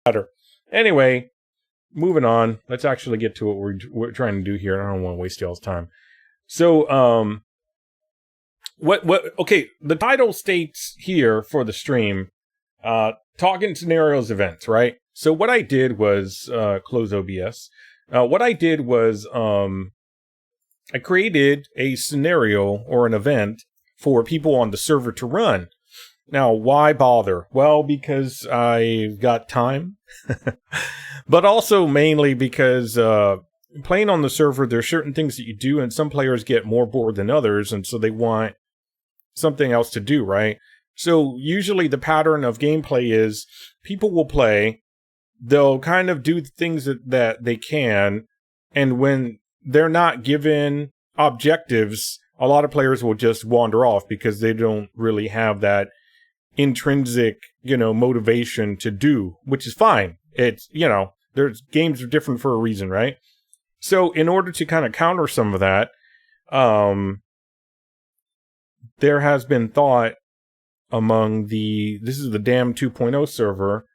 better. Anyway, moving on. Let's actually get to what we're trying to do here. I don't want to waste y'all's time. So, okay, the title states here for the stream, talking scenarios events, right? So what I did was, close OBS. What I did was, I created a scenario or an event for people on the server to run. Now, why bother? Well, because I've got time, but also mainly because, playing on the server, there's certain things that you do, and some players get more bored than others, and so they want something else to do, right? So usually the pattern of gameplay is people will play, they'll kind of do the things that they can, and when they're not given objectives, a lot of players will just wander off because they don't really have that intrinsic, motivation to do, which is fine. It's, there's games are different for a reason, right? So in order to kind of counter some of that, there has been thought among this is the Damned 2.0 server,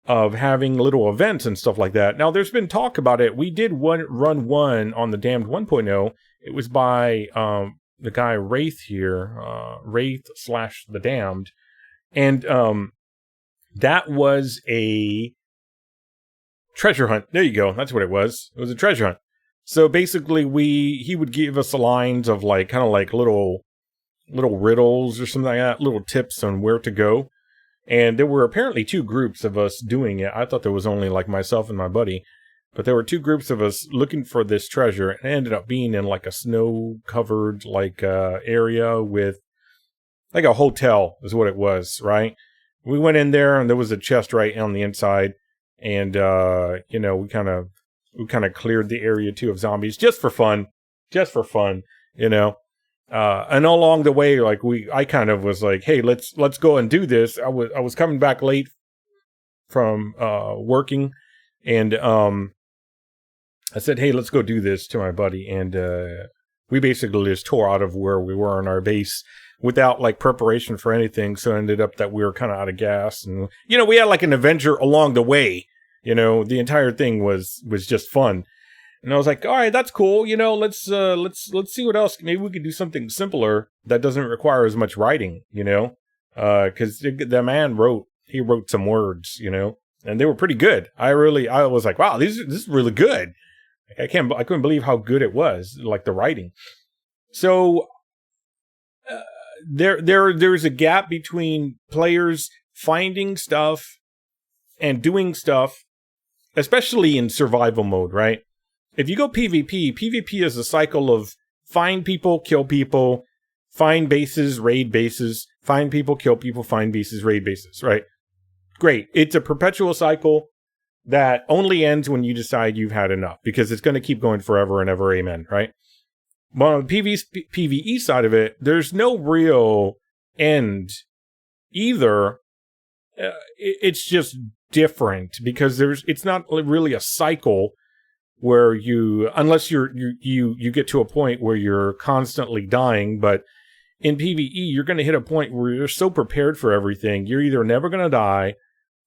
of having little events and stuff like that. Now, there's been talk about it. We did run one on the Damned 1.0. It was by the guy Wraith here, Wraith/the Damned. And that was a treasure hunt. There you go. That's what it was. It was a treasure hunt. So basically, he would give us lines of kind of like little riddles or something like that, little tips on where to go. And there were apparently 2 groups of us doing it. I thought there was only myself and my buddy, but there were 2 groups of us looking for this treasure, and it ended up being in a snow-covered area with a hotel is what it was, right? We went in there and there was a chest right on the inside, and we kind of cleared the area too of zombies just for fun, and along the way, I kind of was like, hey, let's go and do this. I was coming back late from working, and I said, hey, let's go do this to my buddy, and we basically just tore out of where we were on our base without preparation for anything. So it ended up that we were kind of out of gas, and we had an adventure along the way. The entire thing was just fun. And I was like, all right, that's cool. Let's see what else. Maybe we could do something simpler that doesn't require as much writing, because the man wrote some words, and they were pretty good. I was like, wow, this is really good. I couldn't believe how good it was, the writing. So there's a gap between players finding stuff and doing stuff, especially in survival mode, right? If you go PvP is a cycle of find people, kill people, find bases, raid bases, find people, kill people, find bases, raid bases, right? Great. It's a perpetual cycle that only ends when you decide you've had enough, because it's going to keep going forever and ever, amen, right? But on the PvE side of it, there's no real end either. It's just different because it's not really a cycle where unless you get to a point where you're constantly dying, but in PvE, you're going to hit a point where you're so prepared for everything, you're either never going to die,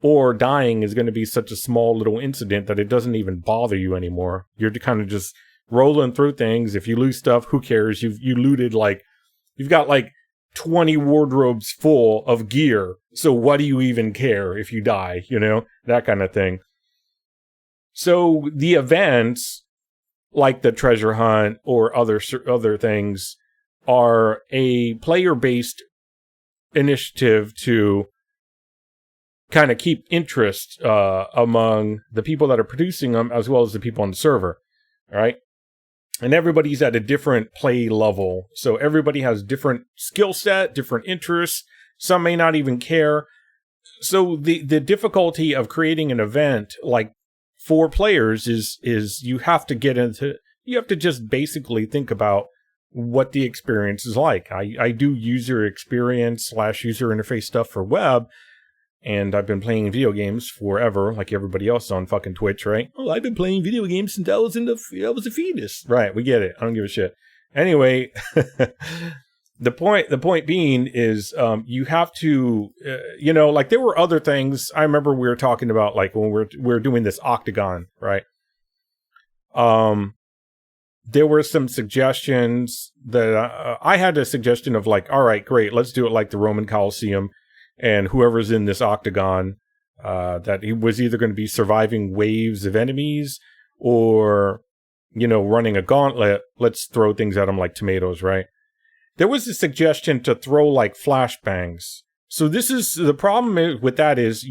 or dying is going to be such a small little incident that it doesn't even bother you anymore. You're kind of just rolling through things. If you lose stuff, who cares? You looted you've got 20 wardrobes full of gear, so what do you even care if you die? That kind of thing. So the events, like the treasure hunt or other things, are a player-based initiative to kind of keep interest among the people that are producing them, as well as the people on the server, all right? And everybody's at a different play level, so everybody has different skill set, different interests. Some may not even care. So the difficulty of creating an event for players is you have to just basically think about what the experience is like. I do user experience / user interface stuff for web, and I've been playing video games forever, like everybody else on fucking Twitch, right? Oh, I've been playing video games since I was a fetus. Right, we get it. I don't give a shit. Anyway, The point being is, you have to, like there were other things. I remember we were talking about, like when we're doing this octagon, right? There were some suggestions that I had a suggestion of like, all right, great, let's do it like the Roman Colosseum, and whoever's in this octagon, that he was either going to be surviving waves of enemies or, running a gauntlet. Let's throw things at them like tomatoes, right? There was a suggestion to throw like flashbangs. So this is the problem with that is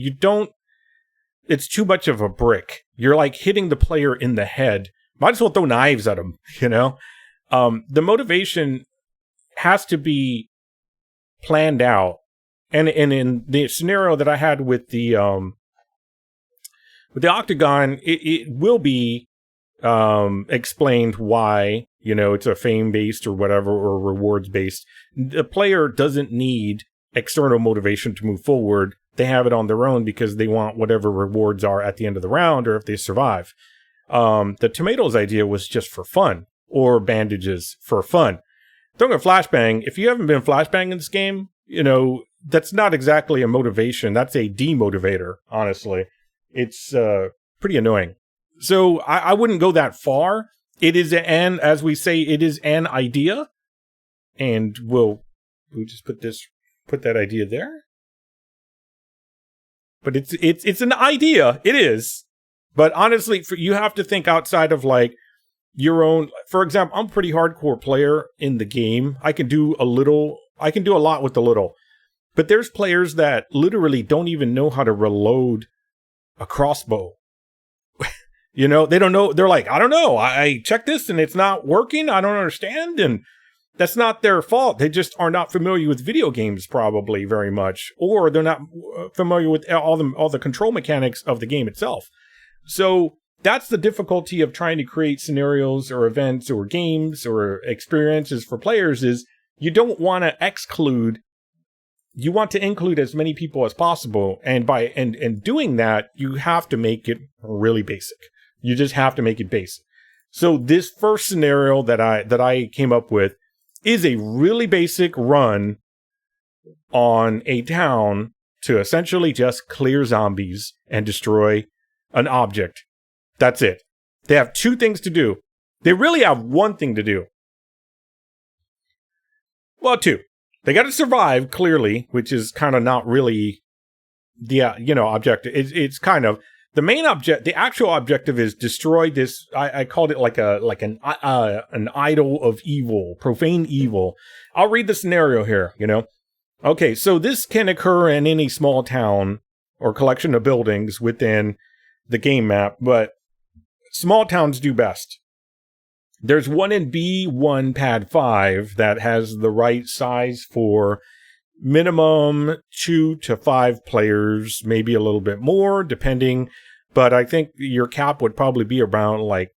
it's too much of a brick. You're like hitting the player in the head. Might as well throw knives at them, The motivation has to be planned out. And in the scenario that I had with the octagon, it will be explained why, it's a fame-based or whatever, or rewards-based. The player doesn't need external motivation to move forward. They have it on their own because they want whatever rewards are at the end of the round or if they survive. The tomatoes idea was just for fun, or bandages for fun. Throwing a flashbang, if you haven't been flashbanging in this game, that's not exactly a motivation. That's a demotivator, honestly. It's pretty annoying. So I wouldn't go that far. It is as we say, it is an idea. And we'll just put that idea there. But it's an idea. It is. But honestly, you have to think outside of like your own. For example, I'm a pretty hardcore player in the game. I can do a lot with a little. But there's players that literally don't even know how to reload a crossbow. They don't know. They're like, I don't know. I checked this and it's not working. I don't understand. And that's not their fault. They just are not familiar with video games probably very much. Or they're not familiar with all the control mechanics of the game itself. So that's the difficulty of trying to create scenarios or events or games or experiences for players is you don't want to exclude. You want to include as many people as possible. And by doing that, you have to make it really basic. You just have to make it basic. So this first scenario that I came up with is a really basic run on a town to essentially just clear zombies and destroy an object. That's it. They have two things to do. They really have one thing to do. Well, two. They got to survive, clearly, which is kind of not really the, objective. It's kind of the main object. The actual objective is destroy this. I called it like an idol of evil, profane evil. I'll read the scenario here, Okay, so this can occur in any small town or collection of buildings within the game map, but small towns do best. There's one in B1 Pad 5 that has the right size for minimum 2 to 5 players, maybe a little bit more, depending. But I think your cap would probably be around, like,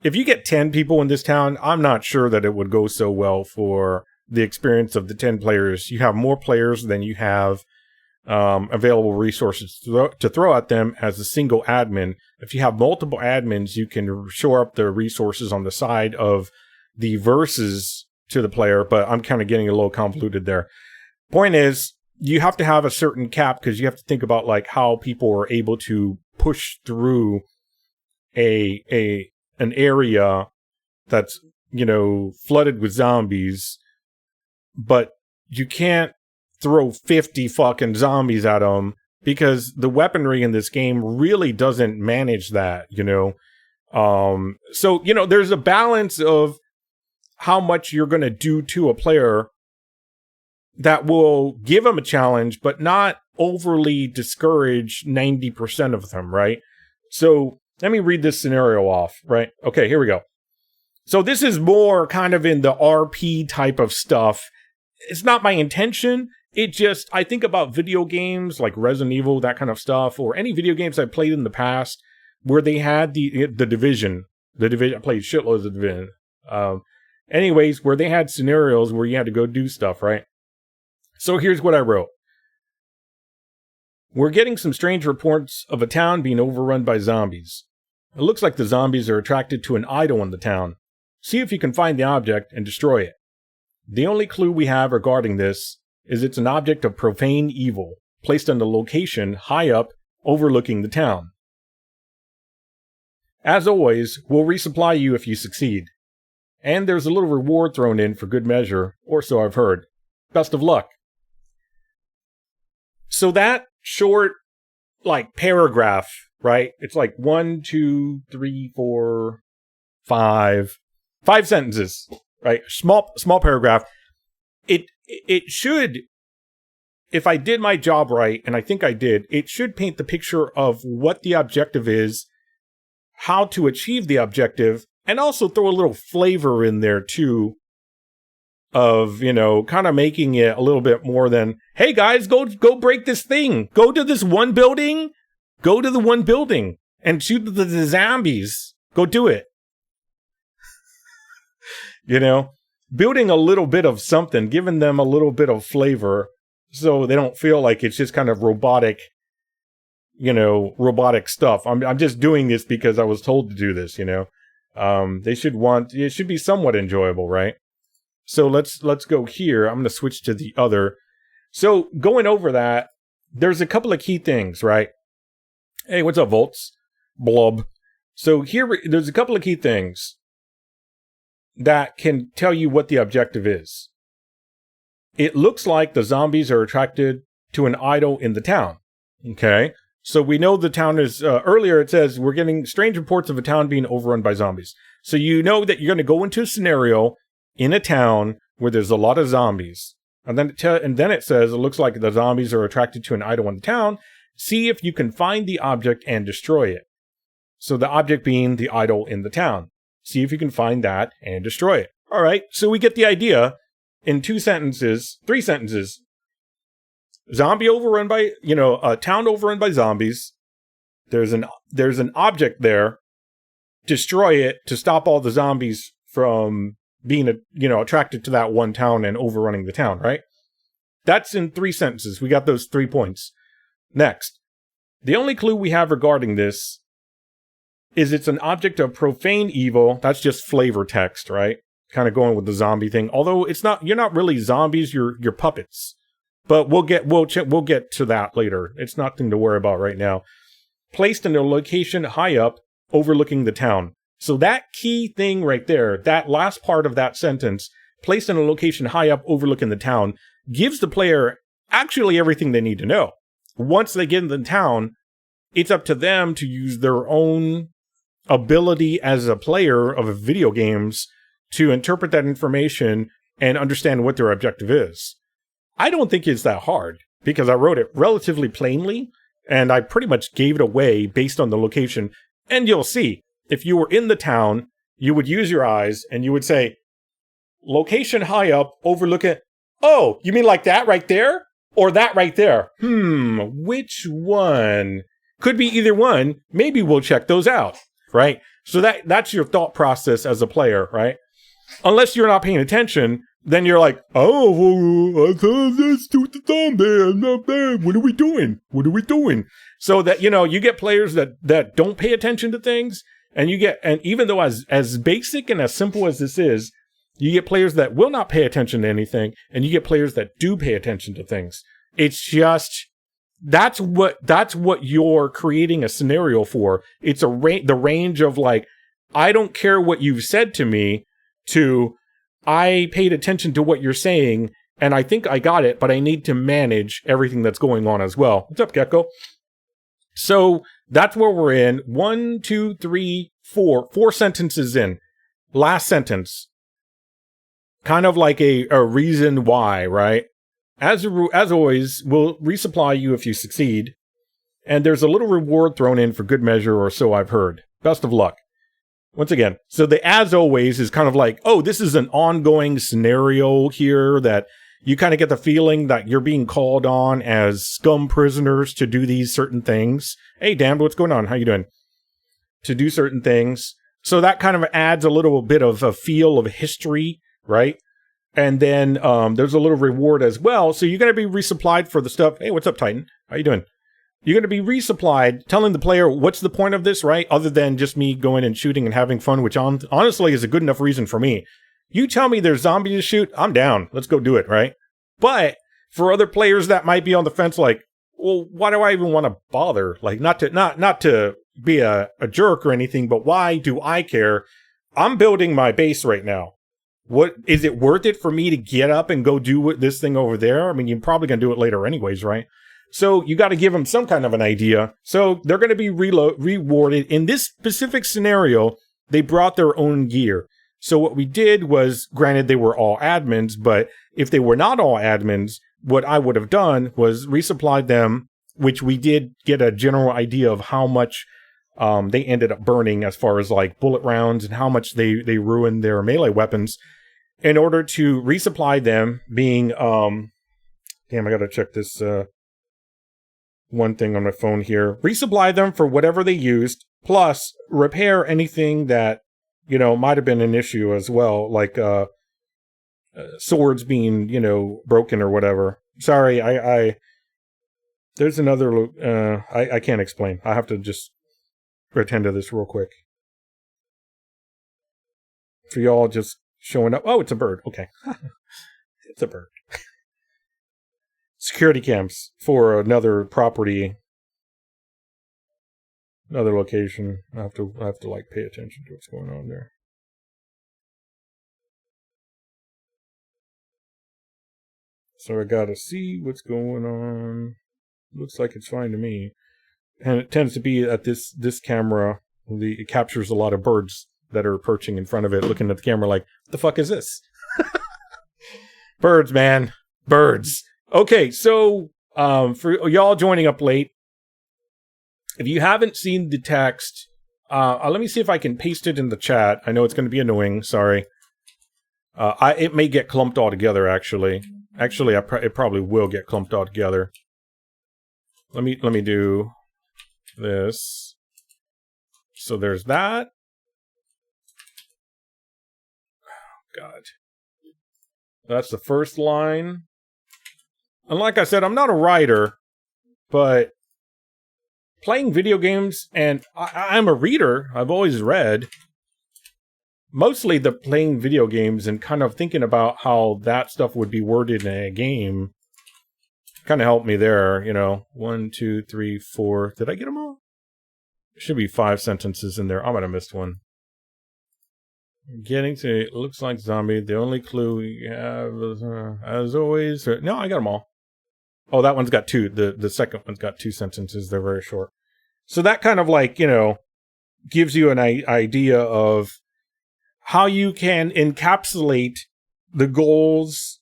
if you get 10 people in this town, I'm not sure that it would go so well for the experience of the 10 players. You have more players than you have available resources to throw at them as a single admin. If you have multiple admins, you can shore up the resources on the side of the verses to the player, but I'm kind of getting a little convoluted there. Point is, you have to have a certain cap because you have to think about like how people are able to push through an area that's, flooded with zombies, but you can't throw 50 fucking zombies at them because the weaponry in this game really doesn't manage that, So, there's a balance of how much you're going to do to a player that will give them a challenge, but not overly discourage 90% of them, right? So let me read this scenario off, right? Okay, here we go. So this is more kind of in the RP type of stuff. It's not my intention. I think about video games like Resident Evil, that kind of stuff, or any video games I played in the past where they had the Division. I played shitloads of Division. Anyways, where they had scenarios where you had to go do stuff, right? So here's what I wrote. We're getting some strange reports of a town being overrun by zombies. It looks like the zombies are attracted to an idol in the town. See if you can find the object and destroy it. The only clue we have regarding this is it's an object of profane evil, placed in a location high up, overlooking the town. As always, we'll resupply you if you succeed. And there's a little reward thrown in for good measure, or so I've heard. Best of luck. So that short, paragraph, right? It's 1, 2, 3, 4, 5 sentences, right? Small paragraph. It should, if I did my job right, and I think I did, it should paint the picture of what the objective is, how to achieve the objective, and also throw a little flavor in there too of, kind of making it a little bit more than, hey guys, go break this thing. Go to this one building. Go to the one building and shoot the zombies. Go do it. Building a little bit of something, giving them a little bit of flavor so they don't feel like it's just kind of robotic, robotic stuff. I'm just doing this because I was told to do this, it should be somewhat enjoyable, right? So let's go here. I'm going to switch to the other. So going over that, there's a couple of key things, right? Hey, what's up, Volts? Blob. So here, there's a couple of key things that can tell you what the objective is. It looks like the zombies are attracted to an idol in the town. Okay? So we know the town is, earlier it says, we're getting strange reports of a town being overrun by zombies. So you know that you're going to go into a scenario in a town where there's a lot of zombies. And then it says, it looks like the zombies are attracted to an idol in the town. See if you can find the object and destroy it. So the object being the idol in the town. See if you can find that and destroy it. All right, so we get the idea in 3 sentences. Zombie overrun by, a town overrun by zombies. There's an object there. Destroy it to stop all the zombies from being, attracted to that one town and overrunning the town, right? That's in 3 sentences. We got those 3 points. Next, the only clue we have regarding this is it's an object of profane evil. That's just flavor text, right? Kind of going with the zombie thing. Although you're not really zombies, you're puppets. But we'll get to that later. It's nothing to worry about right now. Placed in a location high up, overlooking the town. So that key thing right there, that last part of that sentence, placed in a location high up, overlooking the town, gives the player actually everything they need to know. Once they get in the town, it's up to them to use their own ability as a player of video games to interpret that information and understand what their objective is. I don't think it's that hard because I wrote it relatively plainly and I pretty much gave it away based on the location. And you'll see, if you were in the town, you would use your eyes and you would say, location high up, overlook it. Oh, you mean like that right there? Or that right there? Which one? Could be either one. Maybe we'll check those out, right? So that's your thought process as a player, right? Unless you're not paying attention, then you're like, oh, I thought let's do the zombie. I'm not bad. What are we doing? So that, you get players that don't pay attention to things, and even though as basic and as simple as this is, you get players that will not pay attention to anything, and you get players that do pay attention to things. It's just, that's what you're creating a scenario for. It's the range of I don't care what you've said to me, to I paid attention to what you're saying, and I think I got it, but I need to manage everything that's going on as well. What's up, Gecko? So that's where we're in. 1, 2, 3, 4. 4 sentences in. Last sentence. Kind of like a reason why, right? As always, we'll resupply you if you succeed. And there's a little reward thrown in for good measure, or so I've heard. Best of luck. Once again, so the as always is kind of like, oh, this is an ongoing scenario here that you kind of get the feeling that you're being called on as SCUM prisoners to do these certain things. Hey, Damned, what's going on? How you doing? To do certain things. So that kind of adds a little bit of a feel of history, right? And then there's a little reward as well. So you're going to be resupplied for the stuff. Hey, what's up, Titan? How you doing? You're going to be resupplied, telling the player what's the point of this, right? Other than just me going and shooting and having fun, which honestly is a good enough reason for me. You tell me there's zombies to shoot, I'm down. Let's go do it, right? But for other players that might be on the fence, like, well, why do I even want to bother? Like, not to be a jerk or anything, but why do I care? I'm building my base right now. What is it worth it for me to get up and go do this thing over there? I mean, you're probably going to do it later anyways, right? So you got to give them some kind of an idea. So they're going to be rewarded. In this specific scenario, they brought their own gear. So what we did was, granted, they were all admins, but if they were not all admins, what I would have done was resupplied them, which we did get a general idea of how much they ended up burning as far as like bullet rounds and how much they ruined their melee weapons, in order to resupply them, being, damn, I got to check this, one thing on my phone here. Resupply them for whatever they used, plus repair anything that, you know, might have been an issue as well, like swords being, you know, broken or whatever. Sorry, I there's another, I can't explain. I have to just attend to this real quick. For y'all just showing up. Oh, it's a bird. Okay. It's a bird. Security cams for another property, another location. I have to like pay attention to what's going on there. So I gotta see what's going on. Looks like it's fine to me, and it tends to be at this camera. It captures a lot of birds that are perching in front of it, looking at the camera like, "What the fuck is this?" Birds, man, birds. Okay, so for y'all joining up late, if you haven't seen the text, let me see if I can paste it in the chat. I know it's going to be annoying. Sorry. It may get clumped all together. Actually, it probably will get clumped all together. Let me do this. So there's that. Oh, God, that's the first line. And like I said, I'm not a writer, but playing video games, and I'm a reader. I've always read. Mostly the playing video games and kind of thinking about how that stuff would be worded in a game kind of helped me there, you know. 1, 2, 3, 4. Did I get them all? There should be 5 sentences in there. I might have missed one. Getting to it looks like zombie. The only clue we have is, as always. No, I got them all. Oh, that one's got 2. The second one's got 2 sentences. They're very short. So that kind of like, you know, gives you an idea of how you can encapsulate the goals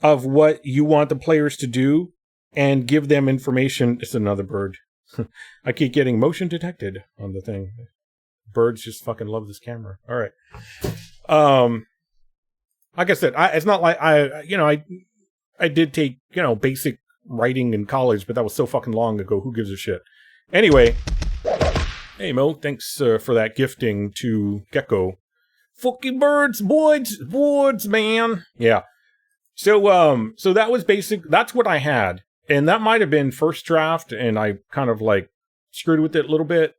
of what you want the players to do and give them information. It's another bird. I keep getting motion detected on the thing. Birds just fucking love this camera. All right. Like I said, it's not like I did take, you know, basic writing in college, but that was so fucking long ago. Who gives a shit? Anyway, hey Mo, thanks for that gifting to Gecko. Fucking birds, boys, man. Yeah. So that was that's what I had. And that might have been first draft, and I kind of like screwed with it a little bit.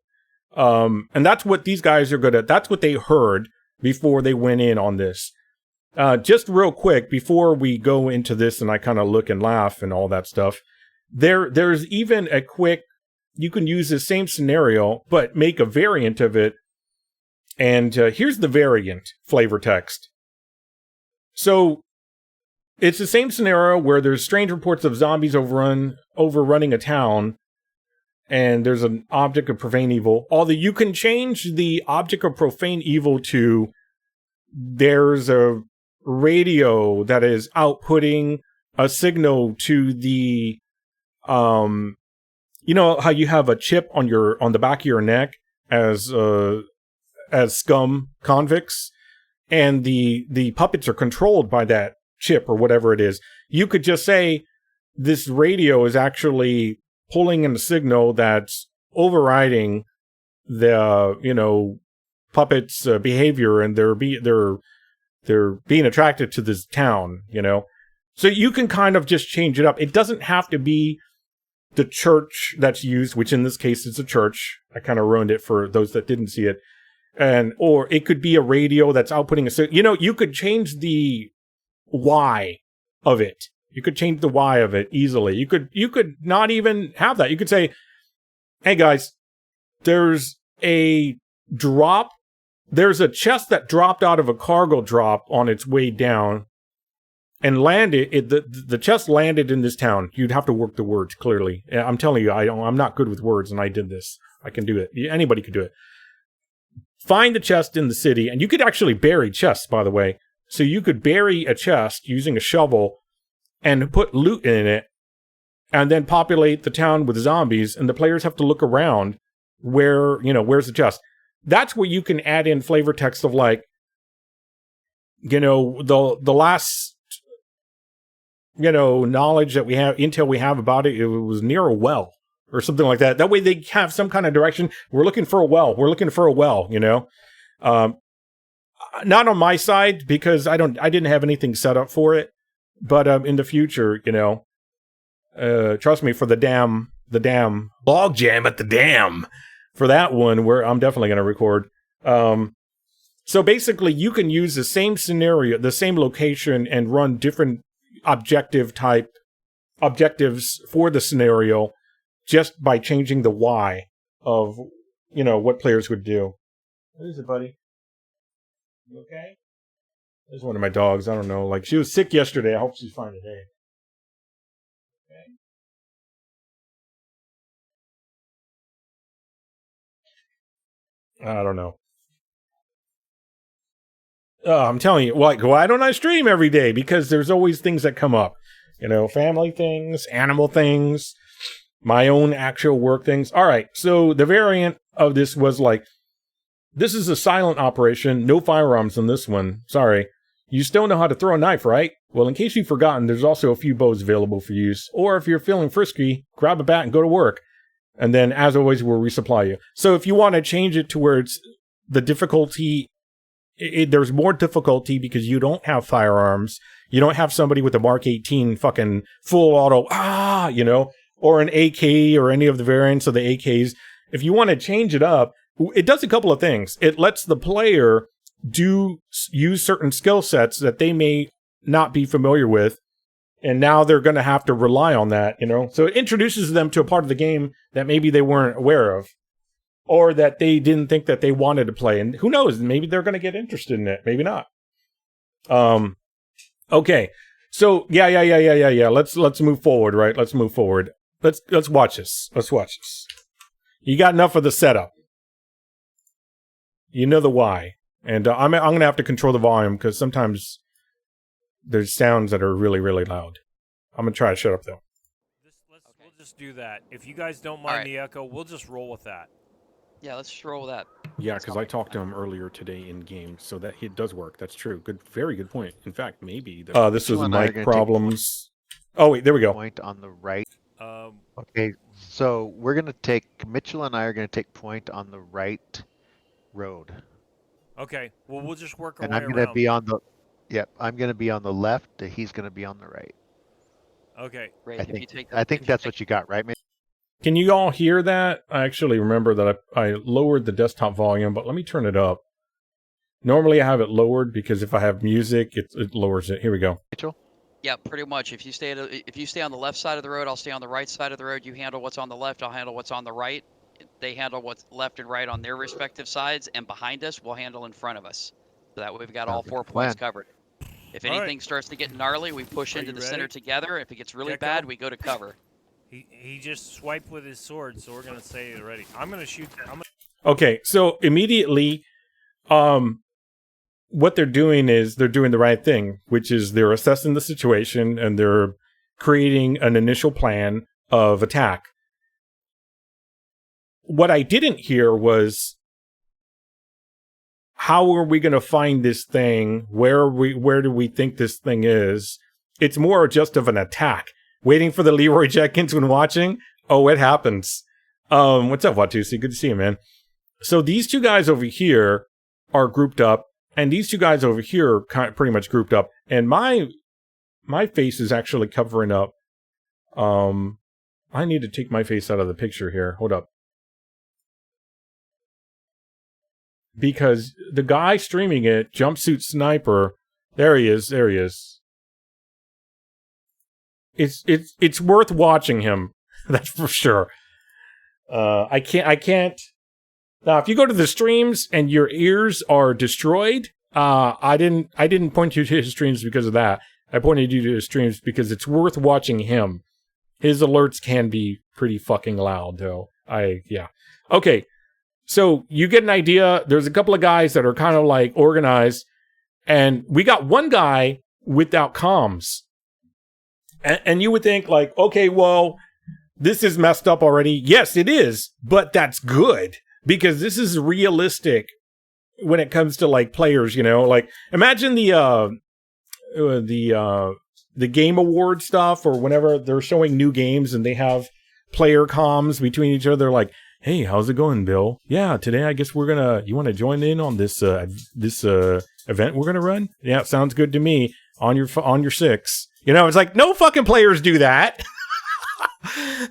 And that's what these guys are good at. That's what they heard before they went in on this. Just real quick, before we go into this and I kind of look and laugh and all that stuff, there's even a quick, you can use the same scenario, but make a variant of it. And here's the variant flavor text. So it's the same scenario where there's strange reports of zombies overrunning a town, and there's an object of profane evil. Although you can change the object of profane evil to, there's a radio that is outputting a signal to the, you know how you have a chip on the back of your neck as SCUM convicts, and the puppets are controlled by that chip or whatever it is. You could just say this radio is actually pulling in a signal that's overriding the, you know, puppets' behavior, and they're being attracted to this town, you know. So you can kind of just change it up. It doesn't have to be the church that's used, which in this case is a church. I kind of ruined it for those that didn't see it. or it could be a radio that's outputting you could change the Y of it. You could change the Y of it easily. You could not even have that. You could say, hey guys, there's a chest that dropped out of a cargo drop on its way down and landed. The chest landed in this town. You'd have to work the words clearly. I'm telling you, I'm not good with words, and I did this. I can do it. Anybody could do it. Find the chest in the city, and you could actually bury chests, by the way. So you could bury a chest using a shovel and put loot in it, and then populate the town with zombies, and the players have to look around where's the chest. That's where you can add in flavor text of like, the last, knowledge that we have, intel we have about it, it was near a well or something like that. That way they have some kind of direction. We're looking for a well. Not on my side because I didn't have anything set up for it. But in the future, trust me, for the dam log jam at the dam, for that one, where I'm definitely going to record. So basically, you can use the same scenario, the same location, and run different objectives for the scenario just by changing the Y of, what players would do. What is it, buddy? You okay? There's one of my dogs. I don't know. Like, she was sick yesterday. I hope she's fine today. Okay. I don't know. I'm telling you, why don't I stream every day? Because there's always things that come up. Family things, animal things, my own actual work things. All right, so the variant of this was like, this is a silent operation, no firearms in this one. Sorry. You still know how to throw a knife, right? Well, in case you've forgotten, there's also a few bows available for use. Or if you're feeling frisky, grab a bat and go to work. And then, as always, we'll resupply you. So if you want to change it to where it's the difficulty, there's more difficulty because you don't have firearms. You don't have somebody with a Mark 18 fucking full auto, or an AK or any of the variants of the AKs. If you want to change it up, it does a couple of things. It lets the player use certain skill sets that they may not be familiar with, and now they're going to have to rely on that, So it introduces them to a part of the game that maybe they weren't aware of, or that they didn't think that they wanted to play. And who knows? Maybe they're going to get interested in it. Maybe not. Okay. So yeah. Let's move forward, right? Let's move forward. Let's watch this. You got enough of the setup. You know the why. And I'm going to have to control the volume because sometimes there's sounds that are really, really loud. I'm going to try to shut up, though. We'll just do that. If you guys don't mind the echo, we'll just roll with that. Yeah, let's just roll with that. Yeah, because I talked to him earlier today in game, so that it does work. That's true. Very good point. In fact, maybe... this is mic problems. Oh, wait, there we go. Point on the right. Okay, so we're going to take... Mitchell and I are going to take point on the right road. Okay, well, we'll just work our and way I'm going to around. be on the... Yep, I'm going to be on the left. He's going to be on the right. Okay. Great. I think that's what you got, right, Mitch? Can you all hear that? I actually remember that I lowered the desktop volume, but let me turn it up. Normally I have it lowered because if I have music, it lowers it. Here we go. Mitchell? Yeah, pretty much. If you stay on the left side of the road, I'll stay on the right side of the road. You handle what's on the left, I'll handle what's on the right. They handle what's left and right on their respective sides, and behind us, we'll handle in front of us. So that way we've got all 4 points covered. If anything starts to get gnarly, we push into the center together. If it gets really bad, we go to cover. He just swiped with his sword, so we're going to say it ready. I'm going to shoot. Okay, so immediately, what they're doing is they're doing the right thing, which is they're assessing the situation and they're creating an initial plan of attack. What I didn't hear was, how are we going to find this thing? Where do we think this thing is? It's more just of an attack. Waiting for the Leroy Jenkins when watching? Oh, it happens. What's up, Watusi? Good to see you, man. So these two guys over here are grouped up, and these two guys over here are pretty much grouped up. And my face is actually covering up. I need to take my face out of the picture here. Hold up. because the guy streaming it, Jumpsuit Sniper, there he is. It's worth watching him. That's for sure. I can't. Now, if you go to the streams and your ears are destroyed, I didn't point you to his streams because of that. I pointed you to his streams because it's worth watching him. His alerts can be pretty fucking loud, though. Yeah. Okay. So you get an idea. There's a couple of guys that are kind of like organized, and we got one guy without comms. And you would think like, okay, well, this is messed up already. Yes, it is, but that's good because this is realistic when it comes to like players, you know, like imagine the Game Award stuff or whenever they're showing new games and they have player comms between each other. Like, hey, how's it going, Bill? Yeah, today I guess you want to join in on this event we're gonna run? Yeah, sounds good to me. On your 6. You know, it's like no fucking players do that.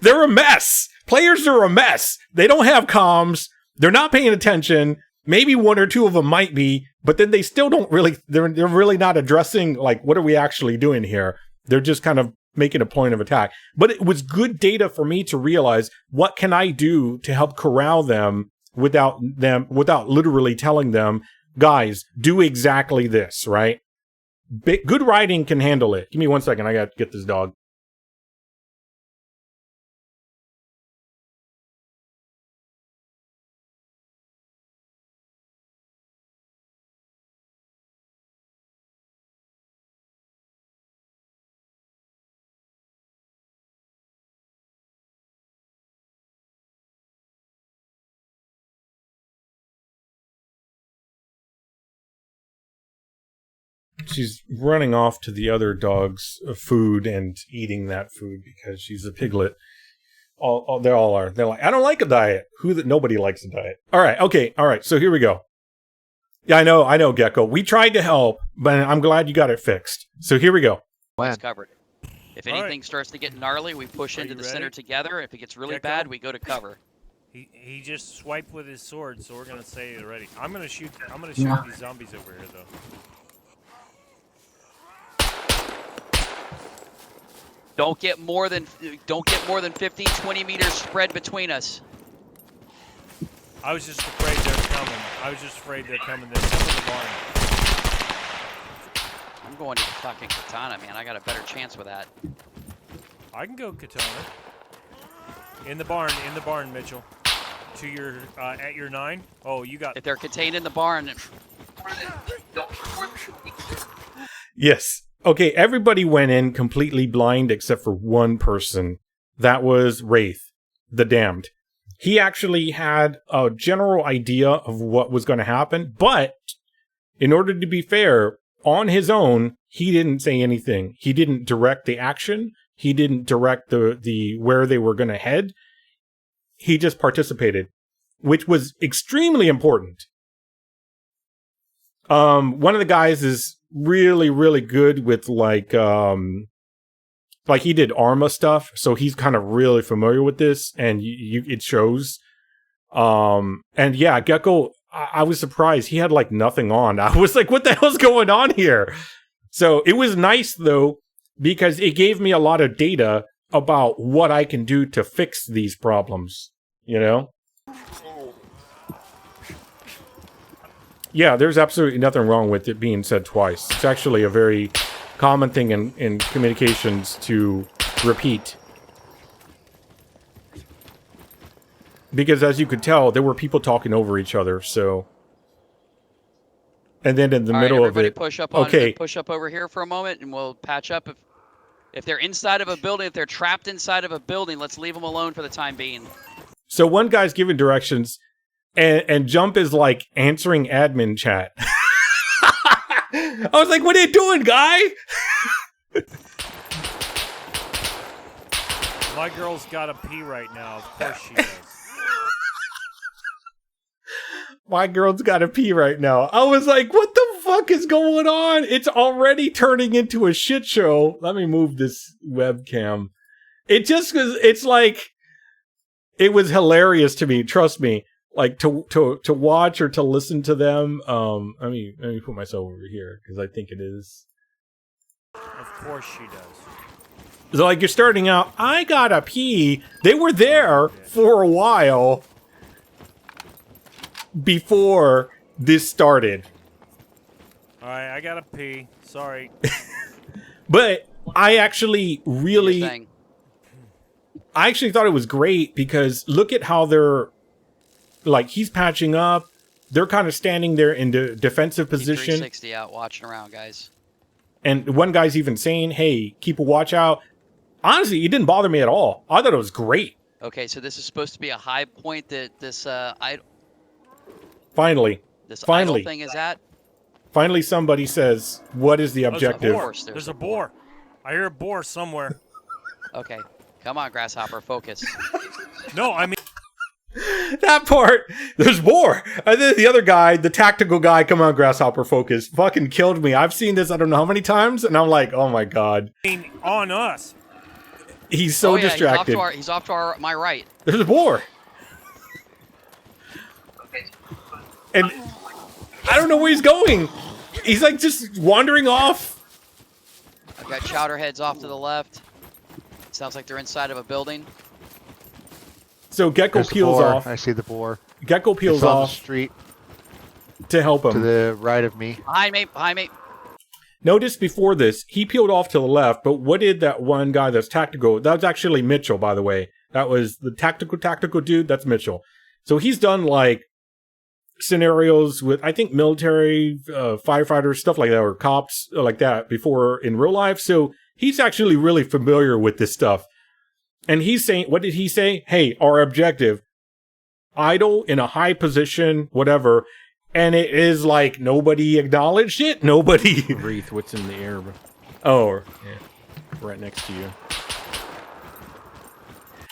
They're a mess. Players are a mess. They don't have comms. They're not paying attention. Maybe one or two of them might be, but then they still don't really, they're really not addressing, like, what are we actually doing here? They're just kind of making a point of attack. But it was good data for me to realize, what can I do to help corral them without literally telling them, guys, do exactly this, right? Good writing can handle it. Give me 1 second. I got to get this dog. She's running off to the other dog's food and eating that food because she's a piglet. They all are. They're like, I don't like a diet. Nobody likes a diet. All right. Okay. All right. So here we go. Yeah, I know, Gecko. We tried to help, but I'm glad you got it fixed. So here we go. It's covered. If anything starts to get gnarly, we push into the center together. If it gets really bad, we go to cover. He just swiped with his sword, so we're gonna say it ready. I'm gonna shoot these zombies over here though. Don't get more than 15, 20 meters spread between us. I was just afraid they're coming. They're coming to the barn. I'm going to the fucking katana, man. I got a better chance with that. I can go katana. In the barn, Mitchell. To your at your 9. Oh, you got. If they're contained in the barn. Yes. Okay, everybody went in completely blind except for one person. That was Wraith, the Damned. He actually had a general idea of what was going to happen, but in order to be fair, on his own, he didn't say anything. He didn't direct the action. He didn't direct the where they were going to head. He just participated, which was extremely important. One of the guys is really, really good with like he did Arma stuff, so he's kind of really familiar with this, and it shows. And yeah, Gecko, I was surprised he had like nothing on. I was like, what the hell's going on here? So it was nice though, because it gave me a lot of data about what I can do to fix these problems, you know? Yeah, there's absolutely nothing wrong with it being said twice. It's actually a very common thing in communications to repeat. Because as you could tell, there were people talking over each other, so... And then in the middle of it... push up over here for a moment, and we'll patch up. If they're inside of a building, if they're trapped inside of a building, let's leave them alone for the time being. So one guy's giving directions, and Jump is like answering admin chat. I was like, what are you doing, guy? My girl's got a pee right now. Of course she does. My girl's got to pee right now. I was like, what the fuck is going on? It's already turning into a shit show. Let me move this webcam. It just was, it's like, it was hilarious to me. Trust me. like to watch or to listen to them. Let me put myself over here because I think it is. Of course she does. So like you're starting out, I gotta pee. They were there for a while before this started. All right, I gotta pee. Sorry. But I actually really, Thing. I actually thought it was great because look at how they're, like he's patching up. They're kind of standing there in the defensive position. 360 out, watching around, guys. And one guy's even saying, hey, keep a watch out. Honestly, it didn't bother me at all. I thought it was great. Okay, so this is supposed to be a high point that this Finally. idle thing is at. Finally, somebody says, what is the Oh, objective? There's a boar. I hear a boar somewhere. Okay, come on, Grasshopper, focus. No, I mean... That part, there's more. And then the other guy, the tactical guy, come on, Grasshopper, focus, fucking killed me. I've seen this I don't know how many times, and I'm like, oh my god. On us. He's so distracted. He's off to my right. There's a boar. And I don't know where he's going. He's like just wandering off. I've got chowderheads off to the left. Sounds like they're inside of a building. So Gecko There's the peels boar. off. I see the boar. Gecko peels It's on the off street to help him. to the right of me. Behind me. Notice before this, he peeled off to the left, but what did that one guy that's tactical? That was actually Mitchell, by the way. That was the tactical dude. That's Mitchell. So he's done like scenarios with, I think, military, firefighters, stuff like that, or cops like that before in real life. So he's actually really familiar with this stuff. And he's saying, what did he say? Hey, our objective, idle in a high position, whatever. And it is like nobody acknowledged it. Nobody. Wreath, what's in the air? Oh, Yeah, right next to you.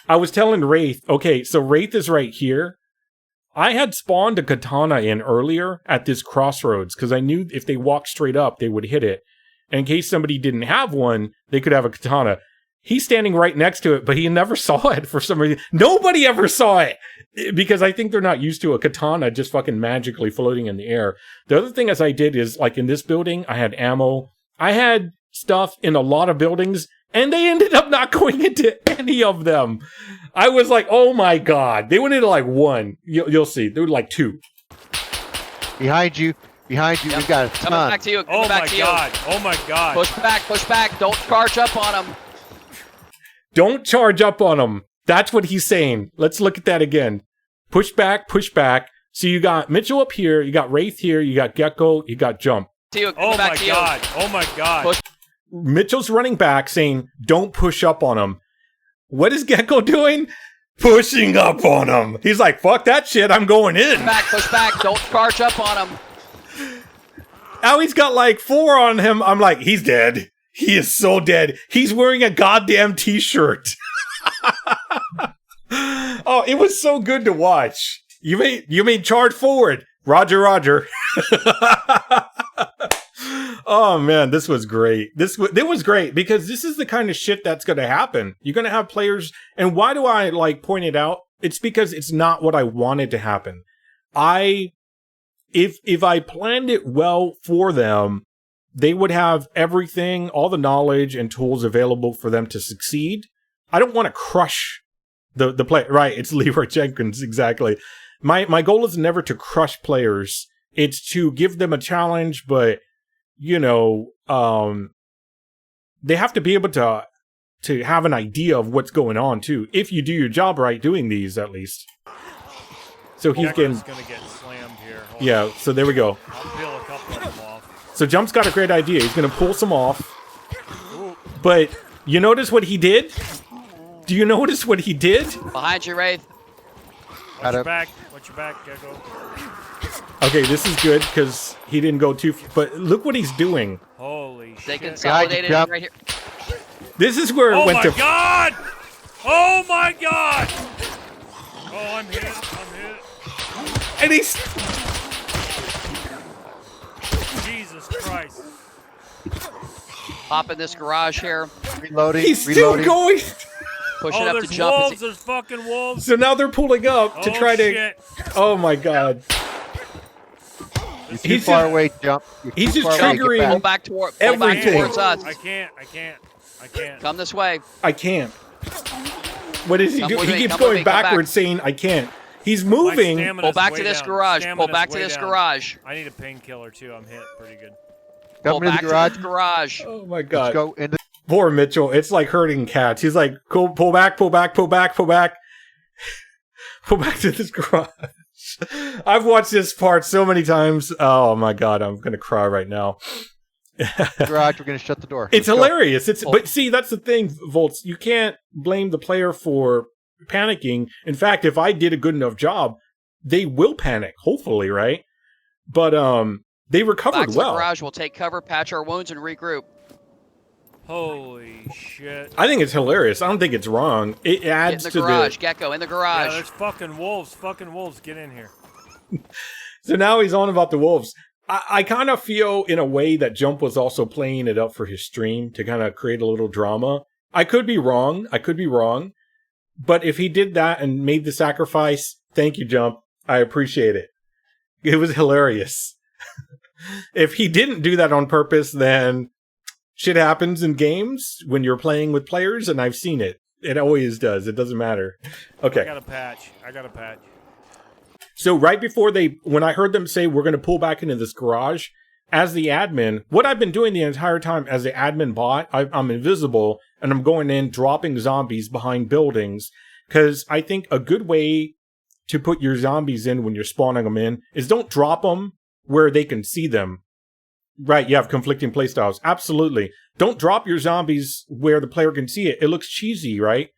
I was telling Wraith. Okay, so Wraith is right here. I had spawned a katana in earlier at this crossroads because I knew if they walked straight up, they would hit it. And in case somebody didn't have one, they could have a katana. He's standing right next to it, but he never saw it for some reason. Nobody ever saw it because I think they're not used to a katana just fucking magically floating in the air. The other thing as I did is, like in this building, I had ammo. I had stuff in a lot of buildings, and they ended up not going into any of them. I was like, oh my god. They went into like one. You'll see. They were like two. Behind you. Yep. We've got a ton. Coming back to you. Oh my god. Oh my god. Push back. Don't charge up on him. Don't charge up on them. That's what he's saying. Let's look at that again. Push back. So you got Mitchell up here, you got Wraith here, you got Gecko, you got Jump. Oh my god. Oh my god. Push. Mitchell's running back saying, don't push up on him. What is Gecko doing? Pushing up on him. He's like, fuck that shit, I'm going in. Push back. Don't charge up on him. Now he's got like 4 on him. I'm like, he's dead. He is so dead. He's wearing a goddamn t-shirt. Oh, it was so good to watch. You mean charge forward. Roger. Oh man, this was great. It was great because this is the kind of shit that's going to happen. You're going to have players, and why do I like point it out? It's because it's not what I wanted to happen. If I planned it well for them, they would have everything, all the knowledge and tools available for them to succeed. I don't want to crush the play. Right, it's Leroy Jenkins, exactly. My goal is never to crush players. It's to give them a challenge, but, you know, they have to be able to have an idea of what's going on, too. If you do your job right doing these, at least. So he's Gecko's gonna get slammed here. Yeah, so there we go. I'll peel a couple of them off. So Jump's got a great idea. He's going to pull some off. But you notice what he did? Do you notice what he did? Behind you, Wraith. Watch your back, Gecko. Okay, this is good because he didn't go too far. But look what he's doing. Holy They shit. consolidated Yep. right here. This is where it Oh went my to... god! Oh my god! Oh, I'm hit. And he's... Jesus Christ. Hop in this garage here. Reloading. He's still going... Pushing Oh, up to there's jump. wolves. There's fucking wolves. So now they're pulling up to Oh, try to. shit. Oh my god. You're too He's far just- away, jump. You're he's too just far away, get triggering- back. Pull back toward. Pull back Everything. towards us. I can't. Come this way. I can't. What is he Come doing? with He me, keeps come with going me, come back. backwards, saying I can't. He's My moving. stamina's Pull back way to this down. garage. Pull Stamina's back to way this down. garage. I need a painkiller too. I'm hit pretty good. Pull Come to back the garage. to this garage. Oh my Let's god. go into. Poor Mitchell. It's like herding cats. He's like, go pull back, pull back, pull back, pull back. Pull back to this garage. I've watched this part so many times. Oh my god, I'm gonna cry right now. Garage. We're gonna shut the door. It's Let's go. hilarious. But see, that's the thing, Volts. You can't blame the player for panicking. In fact, if I did a good enough job, they will panic. Hopefully, right? But they Back recovered to the well. garage. We'll take cover, patch our wounds, and regroup. Holy shit. I think it's hilarious. I don't think it's wrong. It Get adds in the to garage. Gecko in the Yeah, garage. there's fucking wolves. Fucking wolves. Get in here. So now he's on about the wolves. I kind of feel in a way that Jump was also playing it up for his stream to kind of create a little drama. I could be wrong. But if he did that and made the sacrifice, thank you, Jump. I appreciate it. It was hilarious. If he didn't do that on purpose, then shit happens in games when you're playing with players, and I've seen it. It always does. It doesn't matter. Okay. I got a patch. So right before when I heard them say we're going to pull back into this garage, as the admin, what I've been doing the entire time as the admin bot, I'm invisible and I'm going in, dropping zombies behind buildings, because I think a good way to put your zombies in when you're spawning them in is don't drop them where they can see them. Right, you have conflicting playstyles. Absolutely. Don't drop your zombies where the player can see it. It looks cheesy, right?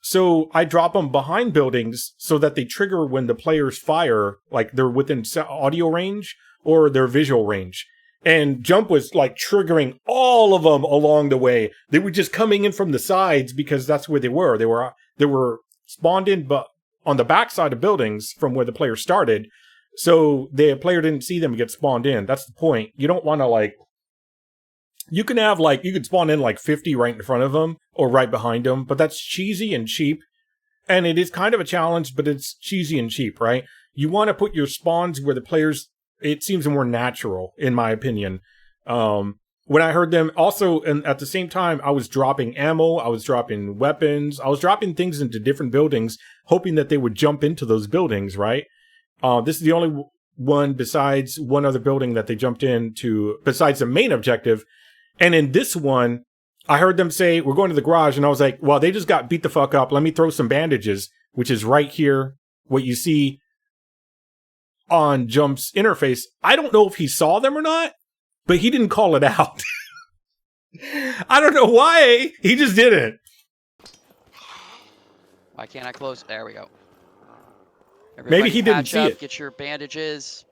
So I drop them behind buildings so that they trigger when the players fire, like they're within audio range or their visual range. And Jump was like triggering all of them along the way. They were just coming in from the sides because that's where they were. They were spawned in, but on the backside of buildings from where the player started. So the player didn't see them get spawned in. That's the point. You don't want to you can have you could spawn in 50 right in front of them or right behind them, but that's cheesy and cheap. And it is kind of a challenge, but it's cheesy and cheap, right? You want to put your spawns where the players, it seems more natural, in my opinion. When I heard them also, and at the same time, I was dropping ammo, I was dropping weapons, I was dropping things into different buildings, hoping that they would jump into those buildings, right? This is the only one besides one other building that they jumped into, besides the main objective. And in this one, I heard them say, we're going to the garage. And I was like, well, they just got beat the fuck up. Let me throw some bandages, which is right here. What you see on Jump's interface. I don't know if he saw them or not, but he didn't call it out. I don't know why. He just didn't. Why can't I close? There we go. Maybe he didn't patch see up, it. Get your bandages.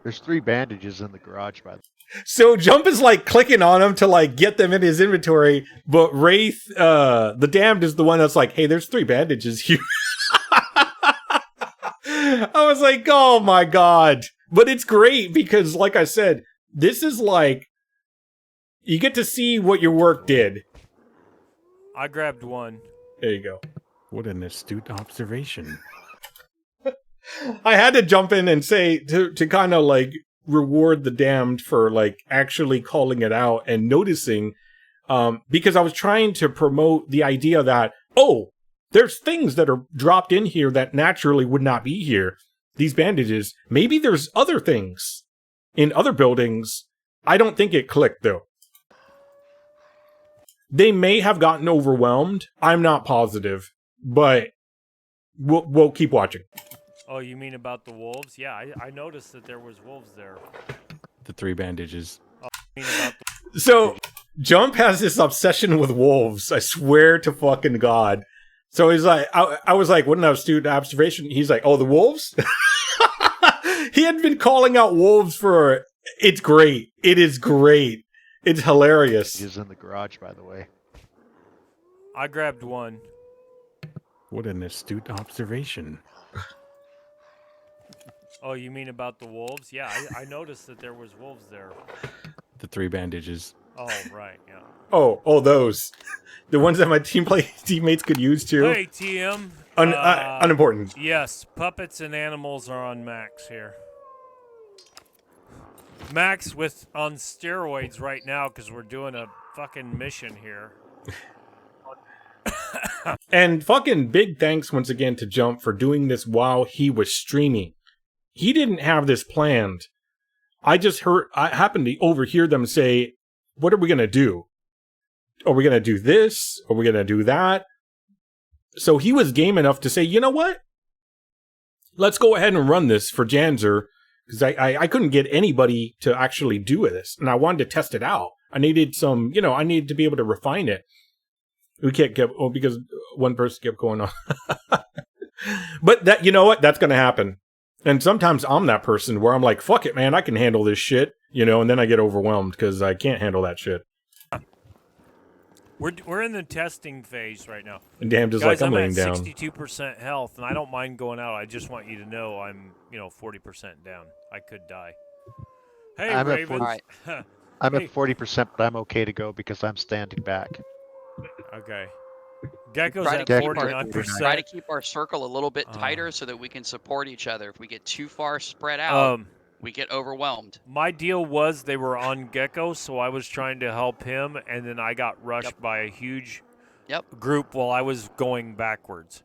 There's 3 bandages in the garage, by the way. So Jump is clicking on them to get them in his inventory, but Wraith, the Damned, is the one that's hey, there's 3 bandages here. I was like, oh my god. But it's great because, like I said, this is you get to see what your work did. I grabbed one. There you go. What an astute observation. I had to jump in and say, to kind of reward the Damned for actually calling it out and noticing, because I was trying to promote the idea that, oh, there's things that are dropped in here that naturally would not be here. These bandages, maybe there's other things in other buildings. I don't think it clicked though. They may have gotten overwhelmed. I'm not positive, but we'll keep watching. Oh, you mean about the wolves? Yeah, I noticed that there was wolves there. The 3 bandages. Oh, you mean about the So Jump has this obsession with wolves. I swear to fucking God. So he's like, I was like, what an astute observation. He's like, oh, the wolves? He had been calling out wolves for, it's great. It is great. It's hilarious. Is in the garage, by the way. I grabbed one. What an astute observation. Oh, you mean about the wolves? Yeah, I noticed that there was wolves there. The 3 bandages. Oh, right, yeah. Oh, those. The ones that my teammates could use too. Hey, TM. Unimportant. Yes, puppets and animals are on max here. Max on steroids right now because we're doing a fucking mission here. And fucking big thanks once again to Jump for doing this while he was streaming. He didn't have this planned. I happened to overhear them say, what are we going to do? Are we going to do this? Are we going to do that? So he was game enough to say, you know what? Let's go ahead and run this for Janzer. Because I couldn't get anybody to actually do this. And I wanted to test it out. I needed I needed to be able to refine it. We can't get, because one person kept going on. But that, you know what? That's going to happen. And sometimes I'm that person where I'm like, fuck it, man. I can handle this shit. And then I get overwhelmed because I can't handle that shit. We're in the testing phase right now. And damn, just guys, like I'm at laying down. 62% health, and I don't mind going out. I just want you to know I'm, 40% down. I could die. Hey, I'm Raven. I'm at 40%, but I'm okay to go because I'm standing back. Okay. Gecko's Try at to keep 49%. Try to keep our circle a little bit tighter so that we can support each other. If we get too far spread out, we get overwhelmed. My deal was they were on Gecko, so I was trying to help him, and then I got rushed by a huge group while I was going backwards.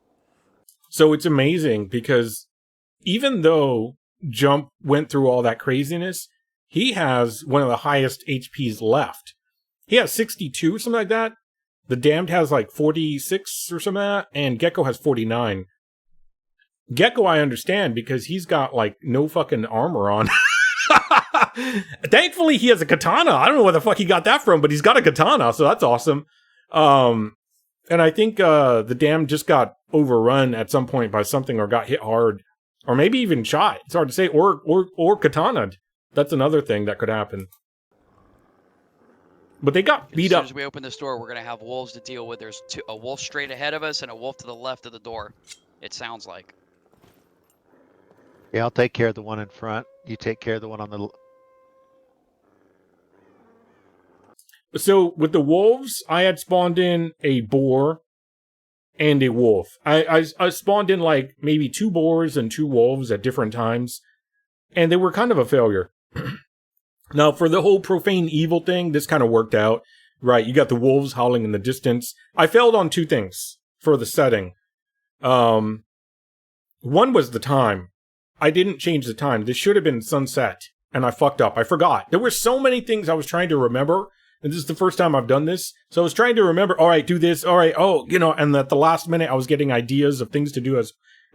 So it's amazing because even though Jump went through all that craziness, he has one of the highest HPs left. He has 62, something like that. The Damned has like 46 or something like that, and Gecko has 49. Gecko, I understand, because he's got like no fucking armor on. Thankfully, he has a katana. I don't know where the fuck he got that from, but he's got a katana, so that's awesome. And I think the Damned just got overrun at some point by something or got hit hard, or maybe even shot. It's hard to say, or katanaed. That's another thing that could happen. But they got beat up. As soon as we open this door, we're going to have wolves to deal with. There's a wolf straight ahead of us and a wolf to the left of the door, it sounds like. Yeah, I'll take care of the one in front. You take care of the one on the... So with the wolves, I had spawned in a boar and a wolf. I spawned in like maybe 2 boars and 2 wolves at different times, and they were kind of a failure. Now, for the whole profane evil thing, this kind of worked out. Right, you got the wolves howling in the distance. I failed on 2 things for the setting. One was the time. I didn't change the time. This should have been sunset, and I fucked up. I forgot. There were so many things I was trying to remember, and this is the first time I've done this. So I was trying to remember, all right, do this, all right, and at the last minute, I was getting ideas of things to do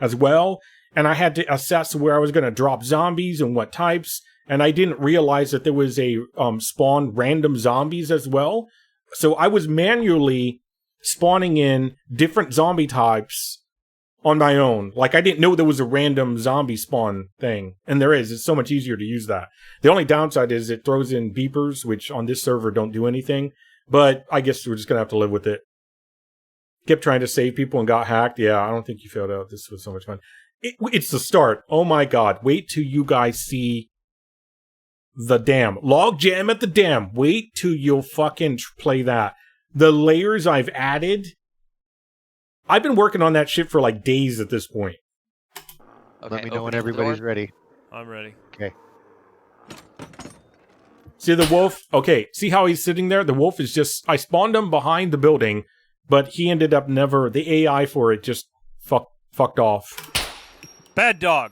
as well, and I had to assess where I was going to drop zombies and what types, and I didn't realize that there was a spawn random zombies as well. So I was manually spawning in different zombie types on my own. Like, I didn't know there was a random zombie spawn thing. And there is. It's so much easier to use that. The only downside is it throws in beepers, which on this server don't do anything. But I guess we're just going to have to live with it. Kept trying to save people and got hacked. Yeah, I don't think you failed out. This was so much fun. It's the start. Oh my god. Wait till you guys see the dam. Log jam at the dam. Wait till you'll fucking play that. The layers I've added... I've been working on that shit for like days at this point. Okay, let me know when everybody's ready. I'm ready. Okay. See the wolf? Okay, see how he's sitting there? The wolf is just... I spawned him behind the building, but he ended up never... The AI for it just fucked off. Bad dog.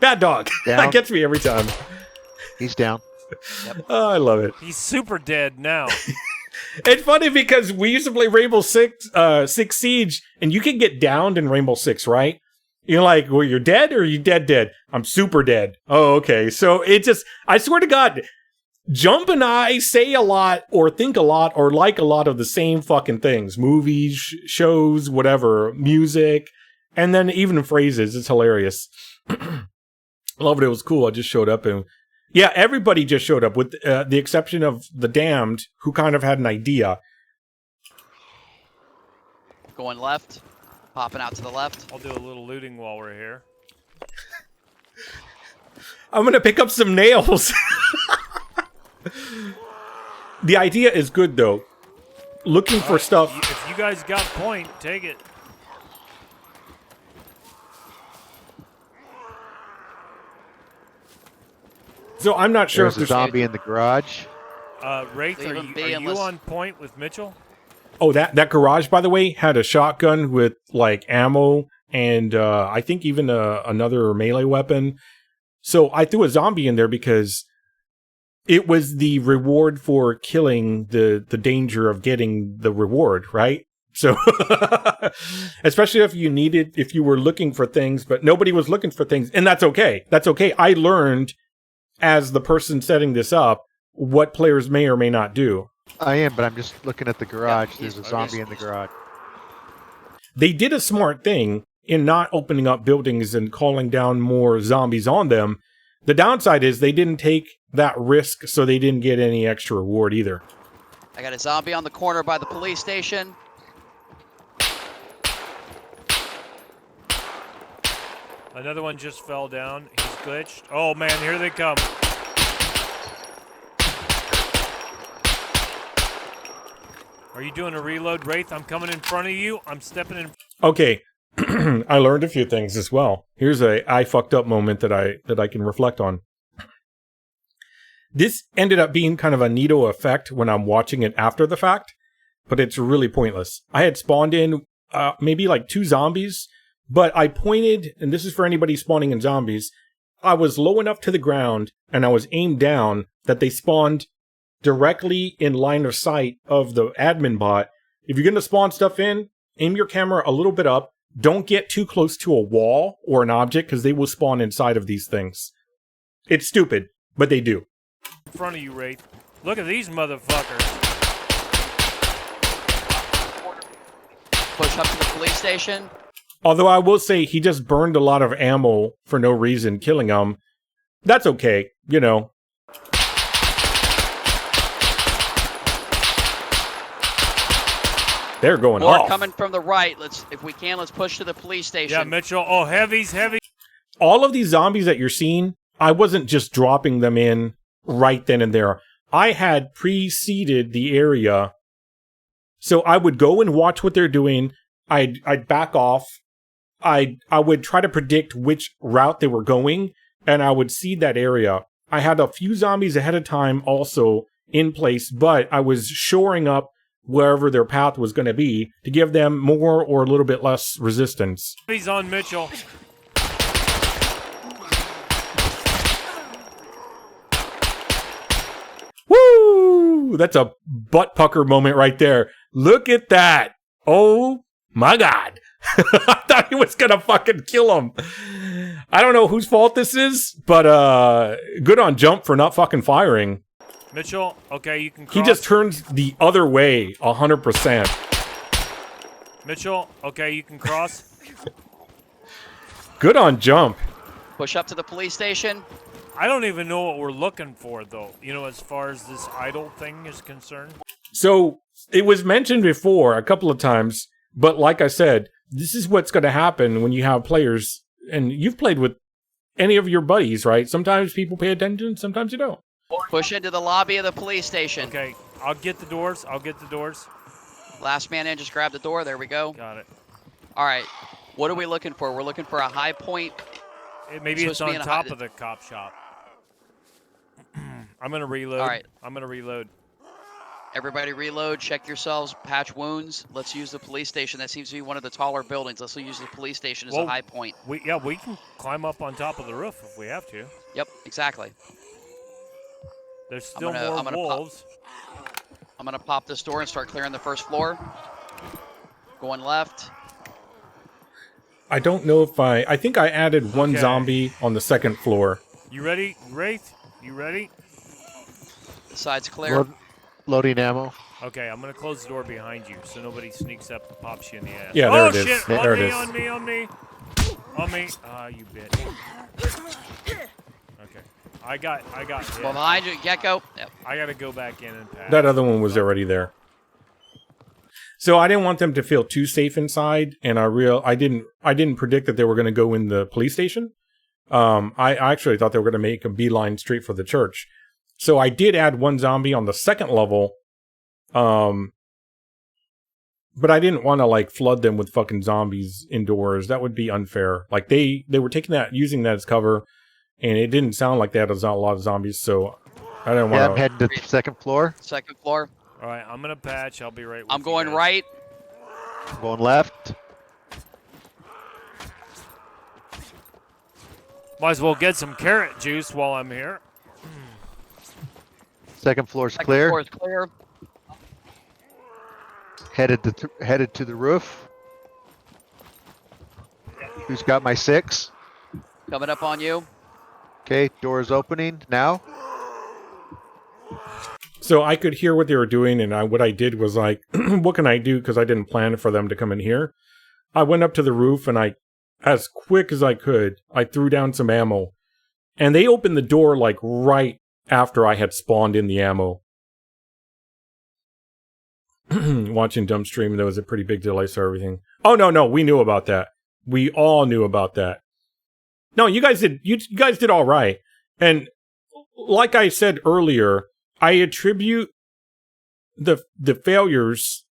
Bad dog. That gets me every time. He's down. Yep. Oh, I love it. He's super dead now. It's funny because we used to play Rainbow Six Siege, and you can get downed in Rainbow Six, right? You're like, well, you're dead or you dead? I'm super dead. Oh, okay. So it just, I swear to God, Jump and I say a lot or think a lot or like a lot of the same fucking things. Movies, shows, whatever, music, and then even phrases. It's hilarious. I love it. It was cool. I just showed up and... Yeah, everybody just showed up, with the exception of the Damned, who kind of had an idea. Going left, popping out to the left. I'll do a little looting while we're here. I'm gonna pick up some nails. The idea is good, though. Looking for stuff. If you guys got point, take it. So I'm not sure There's if a zombie in the garage. Wraith, Leave are him be you unless- on point with Mitchell? Oh, that garage, by the way, had a shotgun with like ammo and I think even another melee weapon. So I threw a zombie in there because it was the reward for killing the danger of getting the reward, right? So, especially if you were looking for things, but nobody was looking for things, and that's okay. That's okay. I learned as the person setting this up what players may or may not do. I am, but I'm just looking at the garage. Yeah, There's a zombie in the garage. They did a smart thing in not opening up buildings and calling down more zombies on them. The downside is they didn't take that risk, so they didn't get any extra reward either. I got a zombie on the corner by the police station. Another one just fell down. He's glitched. Oh, man, here they come. Are you doing a reload, Wraith? I'm coming in front of you. I'm stepping in. Okay, I learned a few things as well. Here's a I fucked up moment that I can reflect on. This ended up being kind of a neato effect when I'm watching it after the fact, but it's really pointless. I had spawned in maybe like 2 zombies, but I pointed, and this is for anybody spawning in zombies, I was low enough to the ground and I was aimed down that they spawned directly in line of sight of the admin bot. If you're going to spawn stuff in, aim your camera a little bit up. Don't get too close to a wall or an object because they will spawn inside of these things. It's stupid, but they do. In front of you, Wraith. Look at these motherfuckers. Push up to the police station. Although I will say he just burned a lot of ammo for no reason, killing them. That's okay, you know. They're going More off. coming from the right. If we can, let's push to the police station. Yeah, Mitchell. Oh, heavies, heavy. All of these zombies that you're seeing, I wasn't just dropping them in right then and there. I had preceded the area. So I would go and watch what they're doing. I'd back off. I would try to predict which route they were going, and I would seed that area. I had a few zombies ahead of time also in place, but I was shoring up wherever their path was going to be to give them more or a little bit less resistance. He's on Mitchell. Woo! That's a butt pucker moment right there. Look at that. Oh my God. I thought he was going to fucking kill him. I don't know whose fault this is, but good on Jump for not fucking firing. Mitchell, okay, you can cross. He just turns the other way 100%. Mitchell, okay, you can cross. Good on Jump. Push up to the police station. I don't even know what we're looking for, though, you know, as far as this idle thing is concerned. So it was mentioned before a couple of times, but like I said, this is what's going to happen when you have players, and you've played with any of your buddies, right? Sometimes people pay attention, sometimes you don't. Push into the lobby of the police station. Okay, I'll get the doors. Last man in, just grab the door. There we go. Got it. All right. What are we looking for? We're looking for a high point. Maybe it's supposed to be on in a top high- of the cop shop. I'm going to reload. All right. I'm going to reload. Everybody reload. Check yourselves. Patch wounds. Let's use the police station. That seems to be one of the taller buildings. Let's use the police station as a high point. We can climb up on top of the roof if we have to. Yep, exactly. There's still I'm more gonna wolves. I'm going to pop this door and start clearing the first floor. Going left. I don't know if I think I added one Okay. zombie on the second floor. You ready, Wraith? You ready? The side's clear. Loading ammo. Okay, I'm going to close the door behind you so nobody sneaks up and pops you in the ass. Yeah, there oh, it is. Shit. There it is. On me. Ah, you bitch. Okay. I got hit. Well, behind you, Gecko. Yep. I got to go back in and pass. That other one was already there. So I didn't want them to feel too safe inside, and I didn't predict that they were going to go in the police station. I actually thought they were going to make a beeline straight for the church. So I did add one zombie on the second level. But I didn't want to like flood them with fucking zombies indoors. That would be unfair. Like they were using that as cover, and it didn't sound like they had a lot of zombies. So I didn't want to. Yeah, I'm heading to the second floor. Second floor. All right, I'm gonna patch. I'll be right with I'm you going guys. right. I'm going left. Might as well get some carrot juice while I'm here. Second floor's Second clear. floor is clear. Headed to the roof. Who's got my 6? Coming up on you. Okay, door's opening now. So I could hear what they were doing, and what I did was like, what can I do? Because I didn't plan for them to come in here. I went up to the roof, and as quick as I could, I threw down some ammo. And they opened the door like right after I had spawned in the ammo. Watching Dumb Stream, there was a pretty big delay, so everything. Oh, no, we knew about that. We all knew about that. No, you guys did all right. And like I said earlier, I attribute the failures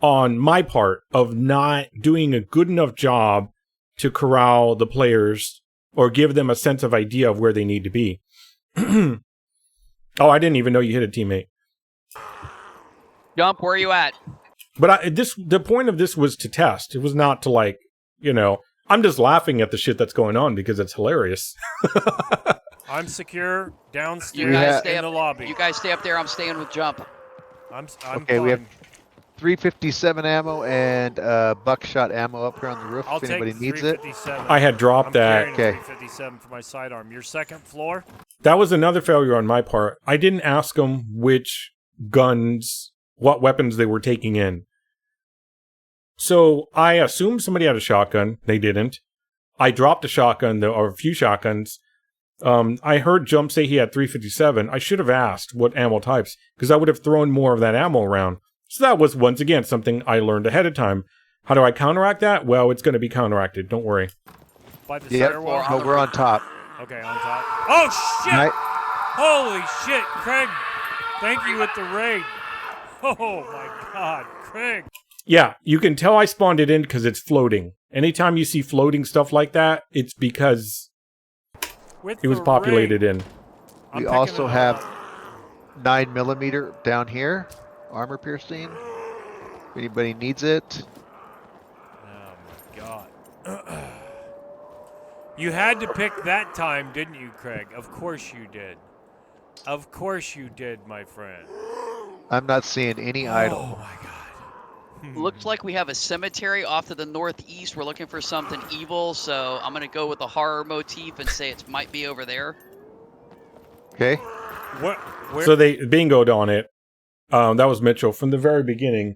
on my part of not doing a good enough job to corral the players or give them a sense of idea of where they need to be. Oh, I didn't even know you hit a teammate. Jump, where are you at? But the point of this was to test. It was not to like, I'm just laughing at the shit that's going on because it's hilarious. I'm secure downstairs You guys stay in up, the lobby. You guys stay up there. I'm staying with Jump. I'm okay, fine. we have 357 ammo and buckshot ammo up here on the roof. I'll if anybody take needs it. 357. I had dropped I'm that. carrying Okay. a 357 for my sidearm. Your second floor? That was another failure on my part. I didn't ask them which guns, what weapons they were taking in. So I assumed somebody had a shotgun. They didn't. I dropped a shotgun, or a few shotguns. I heard Jump say he had 357. I should have asked what ammo types, because I would have thrown more of that ammo around. So that was, once again, something I learned ahead of time. How do I counteract that? Well, it's going to be counteracted. Don't worry. By the Yep, stairwell? no, we're on top. Okay, on top. Oh, shit! Right. Holy shit, Craig. Thank you with the raid. Oh, my God, Craig. Yeah, you can tell I spawned it in because it's floating. Anytime you see floating stuff like that, it's because With it was the populated raid. in. I'm We picking also it have up. 9mm down here, armor piercing. If anybody needs it. Oh, my God. You had to pick that time, didn't you, Craig? Of course you did. Of course you did, my friend. I'm not seeing any Oh, idle. my God. Looks like we have a cemetery off to the northeast. We're looking for something evil, so I'm going to go with a horror motif and say it might be over there. Okay. What? Where? So they bingoed on it. That was Mitchell from the very beginning.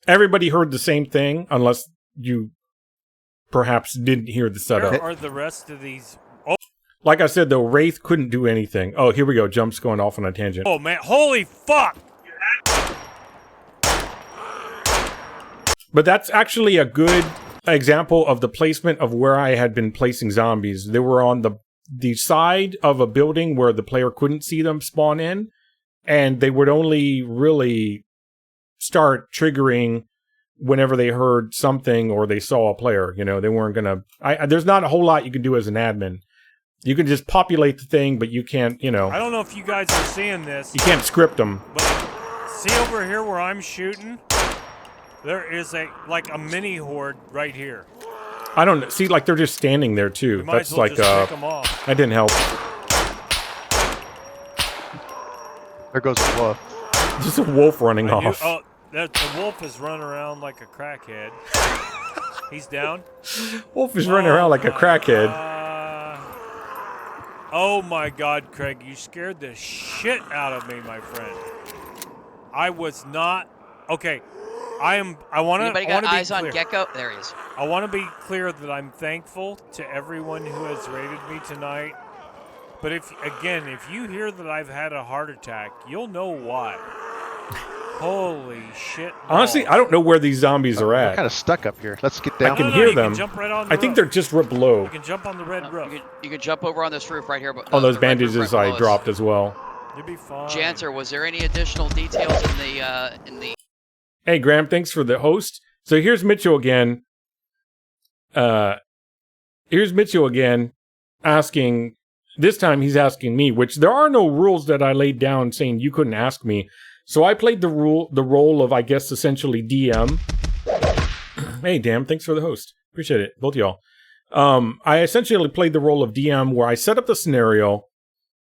Everybody heard the same thing, unless you perhaps didn't hear the setup. Where are the rest of these? Oh, Like I said, the Wraith couldn't do anything. Oh, here we go. Jump's going off on a tangent. oh man. Holy fuck. But that's actually a good example of the placement of where I had been placing zombies. They were on the side of a building where the player couldn't see them spawn in, and they would only really start triggering whenever they heard something or they saw a player. They weren't gonna. There's not a whole lot you can do as an admin. You can just populate the thing, but you can't. I don't know if you guys are seeing this, You can't script them. but see over here where I'm shooting? There is a mini horde right here. I don't see. Like they're just standing there too. We might That's as well like just pick them off. that didn't help. There goes the wolf. Just a wolf running I knew- off. oh, the wolf is running around like a crackhead. He's down. Wolf is running around like a crackhead. Oh my God, Craig, you scared the shit out of me, my friend. I was not okay. I want to. Anybody got eyes on Gecko? There he is. I want to be clear that I'm thankful to everyone who has rated me tonight. But if you hear that I've had a heart attack, you'll know why. Holy shit. Honestly, balls. I don't know where these zombies are We're at. kind of stuck up here. Let's get down. I can No, hear you them. Can jump right on the I think roof. they're just right below. You can jump on the red roof. You can jump over on this roof right here. But Oh, those the red roof bandages right I below us. dropped as well. You'll be fine. Janser, was there any additional details in the? Hey, Graham, thanks for the host. So here's Mitchell again. Asking. This time he's asking me, which there are no rules that I laid down saying you couldn't ask me. So I played the role of, I guess, essentially DM. Hey, damn, thanks for the host. Appreciate it, both of y'all. I essentially played the role of DM where I set up the scenario.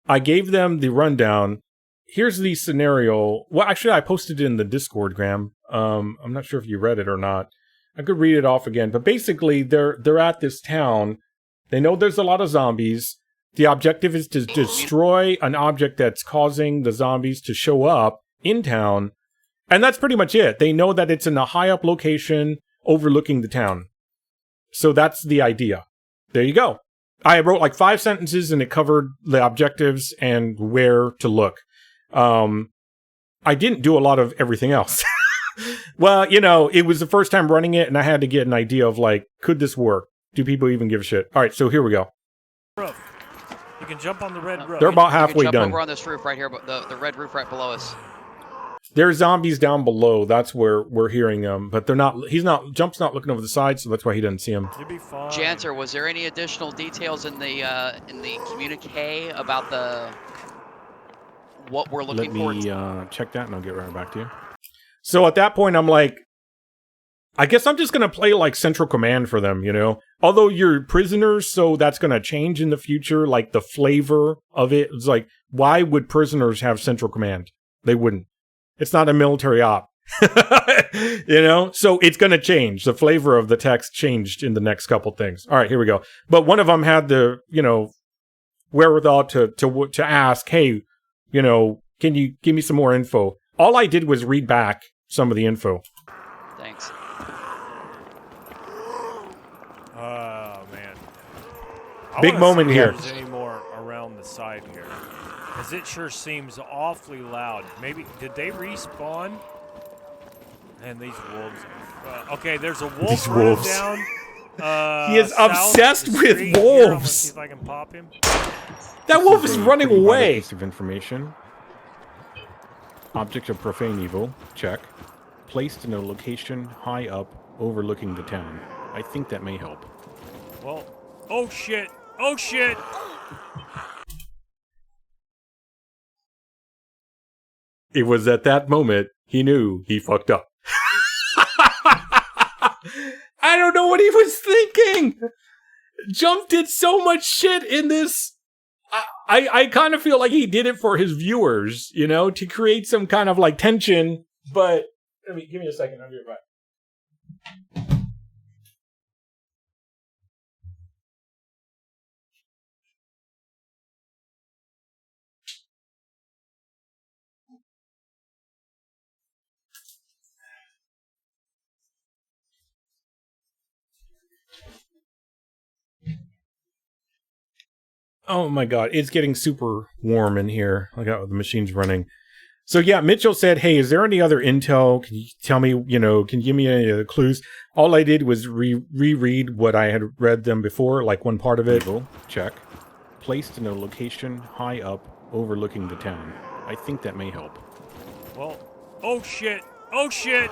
I gave them the rundown. Here's the scenario. Well, actually, I posted it in the Discord, Graham. I'm not sure if you read it or not. I could read it off again. But basically, they're at this town. They know there's a lot of zombies. The objective is to destroy an object that's causing the zombies to show up in town. And that's pretty much it. They know that it's in a high up location overlooking the town. So that's the idea. There you go. I wrote like 5 sentences and it covered the objectives and where to look. I didn't do a lot of everything else. Well, you know, it was the first time running it and I had to get an idea of like, could this work? Do people even give a shit? All right, so here we go. Roof. You can jump on the red roof. They're about You halfway can jump done. over on this roof right here, but the red roof right below us. There's zombies down below. That's where we're hearing them, but they're not. Jump's not looking over the side, so that's why he doesn't see them. You'll be fine. Janser, was there any additional details in the communique about what we're Let looking for? me check that and I'll get right back to you. So at that point, I'm like, I guess I'm just gonna play like Central Command for them, you know. Although you're prisoners, so that's gonna change in the future. Like the flavor of it. It's like, why would prisoners have Central Command? They wouldn't. It's not a military op. You know? So it's going to change. The flavor of the text changed in the next couple things. All right, here we go. But one of them had the, you know, wherewithal to ask, hey, you know, can you give me some more info? All I did was read back some of the info. Thanks. Oh, man. Big moment here. If there's any more around the side here. Because it sure seems awfully loud. Maybe, did they respawn? And these wolves. Okay, there's a wolf These running wolves. down. He is south obsessed the with street here. I'm gonna wolves. see if I can pop him. That wolf is a running pretty vital away. Piece of information. Object of profane evil. Check. Placed in a location high up, overlooking the town. I think that may help. Well, oh shit! Oh shit! It was at that moment he knew he fucked up. I don't know what he was thinking. Jump did so much shit in this. I kind of feel like he did it for his viewers, you know, to create some kind of like tension. But give me a second. I'll be right back. Oh my god, it's getting super warm in here. I got the machines running. So yeah, Mitchell said, hey, is there any other intel? Can you tell me, you know, can you give me any other clues? All I did was reread what I had read them before, like one part of it. Evil. Check. Placed in a location high up, overlooking the town. I think that may help. Well, oh shit! Oh shit!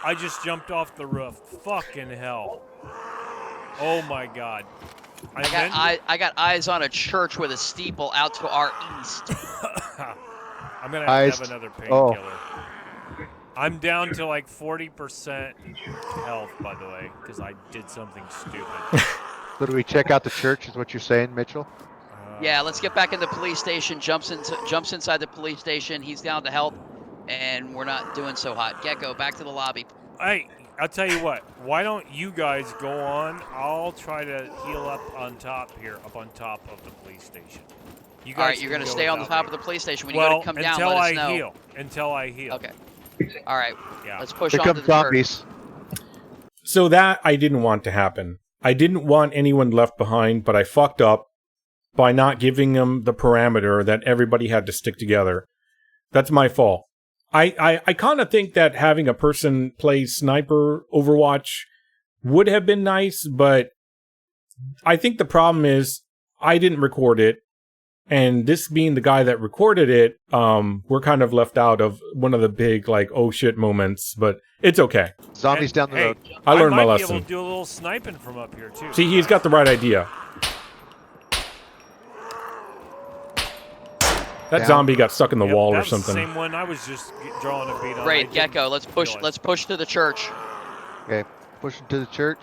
I just jumped off the roof. Fucking hell. Oh my god. I got eyes on a church with a steeple out to our east. I'm gonna have to have another painkiller. I'm down to like 40% health, by the way, because I did something stupid. So do we check out the church, is what you're saying, Mitchell? Yeah, let's get back in the police station. Jumps inside the police station. He's down to help, and we're not doing so hot. Gecko, back to the lobby. Hey, I'll tell you what. Why don't you guys go on? I'll try to heal up on top here, up on top of the police station. You guys All right, you're going to stay on the top of the police station. When you go to come down, let us know. Until I heal. Okay. All right. Yeah. Let's push Here on come to the church. zombies. So that I didn't want to happen. I didn't want anyone left behind, but I fucked up by not giving them the parameter that everybody had to stick together. That's my fault. I kind of think that having a person play sniper Overwatch would have been nice, but I think the problem is I didn't record it, and this being the guy that recorded it, we're kind of left out of one of the big like oh shit moments, but it's okay. Zombies down the road. I learned my might lesson. be able to do a little sniping from up here too. See, he's got the right idea. That Down. zombie got stuck in the wall that or was something. The same one I was just drawing a beat on. Great, Gecko. Let's push to the church. Okay, pushing to the church.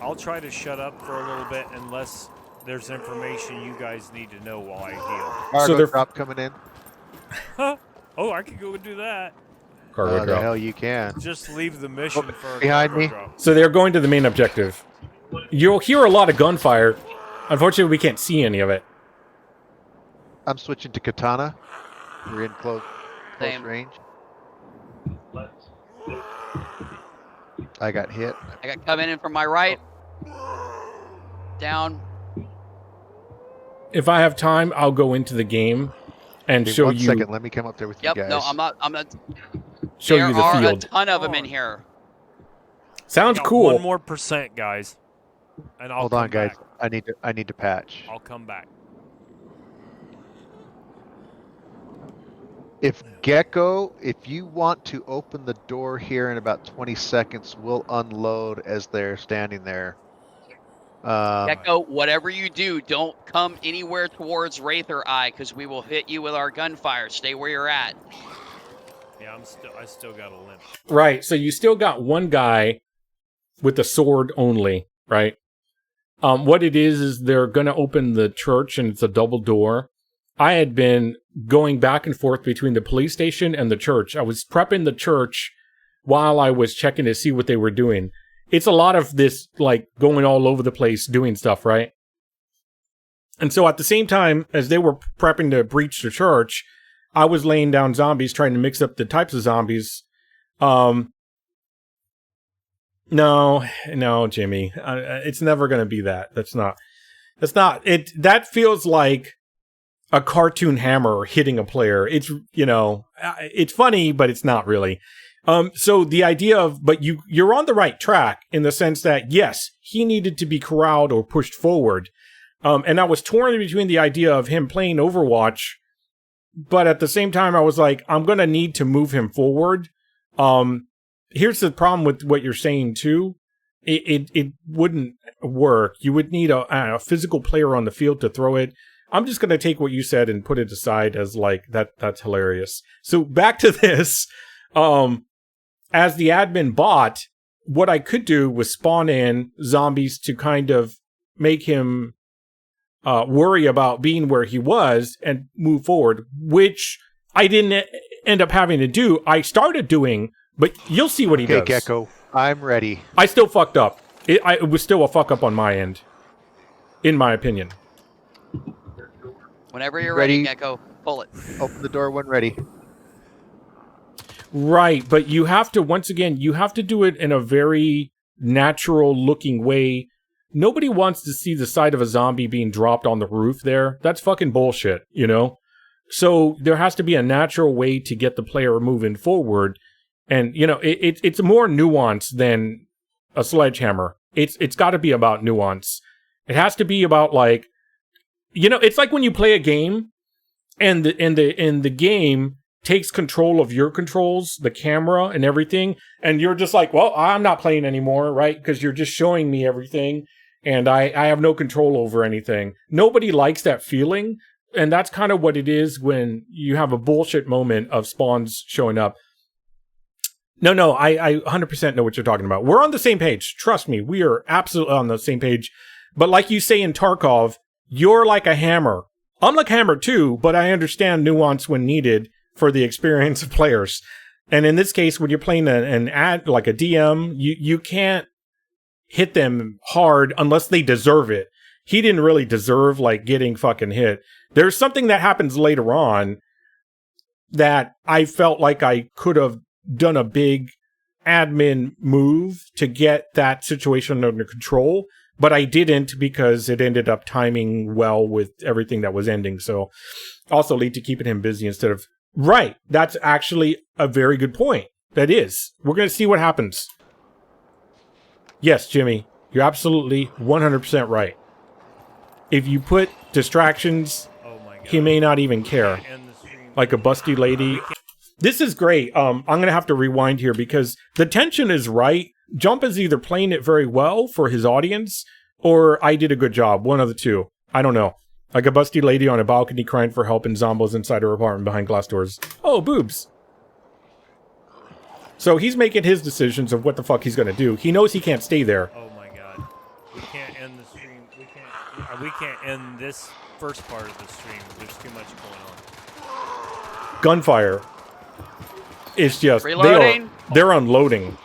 I'll try to shut up for a little bit unless there's information you guys need to know while I heal. Cargo they're- drop coming in. Huh? Oh, I could go and do that. Cargo The drop. hell you can. Just leave the mission for a behind cargo me. drop. So they're going to the main objective. You'll hear a lot of gunfire. Unfortunately, we can't see any of it. I'm switching to katana. We're in close Same. range. I got hit. I got coming in from my right. Down. If I have time, I'll go into the game and Okay, show one you second, let me come up there with Yep. you guys. No, I'm not. show There you the are field. a ton of them in here. Sounds Got cool. 1 more % guys. And I'll Hold come on, guys. back. I need to patch. I'll come back. If Gecko, if you want to open the door here in about 20 seconds, we'll unload as they're standing there. Gecko, whatever you do, don't come anywhere towards Wraith or I, because we will hit you with our gunfire. Stay where you're at. Yeah, I still got a limp. Right. So you still got one guy with the sword only, right? What it is they're going to open the church and it's a double door. I had been going back and forth between the police station and the church. I was prepping the church while I was checking to see what they were doing. It's a lot of this, like, going all over the place doing stuff, right? And so at the same time as they were prepping to breach the church, I was laying down zombies, trying to mix up the types of zombies. No, Jimmy. It's never going to be that. That's not it. That feels like a cartoon hammer hitting a player. It's, it's funny, but it's not really. So the idea of, but you're on the right track in the sense that, yes, he needed to be corralled or pushed forward. And I was torn between the idea of him playing Overwatch, but at the same time, I was like, I'm going to need to move him forward. Here's the problem with what you're saying too. It wouldn't work. You would need a physical player on the field to throw it. I'm just going to take what you said and put it aside as like, that's hilarious. So back to this. As the admin bot, what I could do was spawn in zombies to kind of make him worry about being where he was and move forward, which I didn't end up having to do. I started doing, but you'll see what he does. Okay, Gecko, I'm ready. I still fucked up. It was still a fuck up on my end, in my opinion. Whenever you're Ready? ready, Gecko, pull it. Open the door when ready. Right, but you have to, once again, you have to do it in a very natural looking way. Nobody wants to see the sight of a zombie being dropped on the roof there. That's fucking bullshit, So there has to be a natural way to get the player moving forward. And, it's more nuanced than a sledgehammer. It's got to be about nuance. It has to be about, like, it's like when you play a game and the game takes control of your controls, the camera and everything, and you're just like, well, I'm not playing anymore, right? Because you're just showing me everything, and I have no control over anything. Nobody likes that feeling, and that's kind of what it is when you have a bullshit moment of spawns showing up. No, I 100% know what you're talking about. We're on the same page. Trust me, we are absolutely on the same page. But like you say in Tarkov, you're like a hammer. I'm like a hammer too, but I understand nuance when needed for the experience of players. And in this case, when you're playing an ad, like a DM, you can't hit them hard unless they deserve it. He didn't really deserve, like, getting fucking hit. There's something that happens later on that I felt like I could have done a big admin move to get that situation under control, but I didn't because it ended up timing well with everything that was ending. So also lead to keeping him busy instead of Right. That's actually a very good point. That is. We're going to see what happens. Yes, Jimmy, you're absolutely 100% right. If you put distractions, Oh my God. he may not even care. End the stream. Like a busty lady. This is great. I'm going to have to rewind here because the tension is right. Jump is either playing it very well for his audience or I did a good job. One of the two. I don't know. Like a busty lady on a balcony crying for help and zombos inside her apartment behind glass doors. Oh, boobs. So he's making his decisions of what the fuck he's going to do. He knows he can't stay there. Oh my God. We can't end the stream. We can't end this first part of the stream. There's too much going on. Gunfire. It's just Reloading. they're unloading.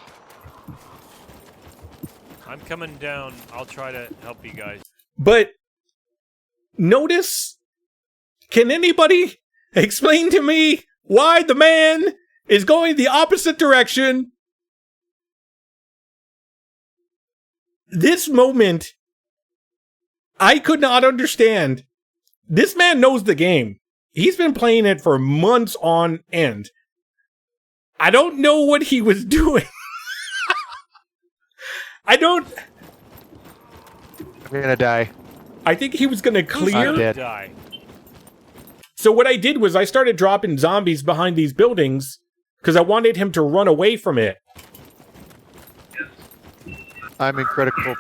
I'm coming down. I'll try to help you guys. But notice, can anybody explain to me why the man is going the opposite direction? This moment, I could not understand. This man knows the game. He's been playing it for months on end. I don't know what he was doing. I'm gonna die. I think he was gonna I'm clear. dead. Die. So what I did was I started dropping zombies behind these buildings because I wanted him to run away from it. I'm in critical.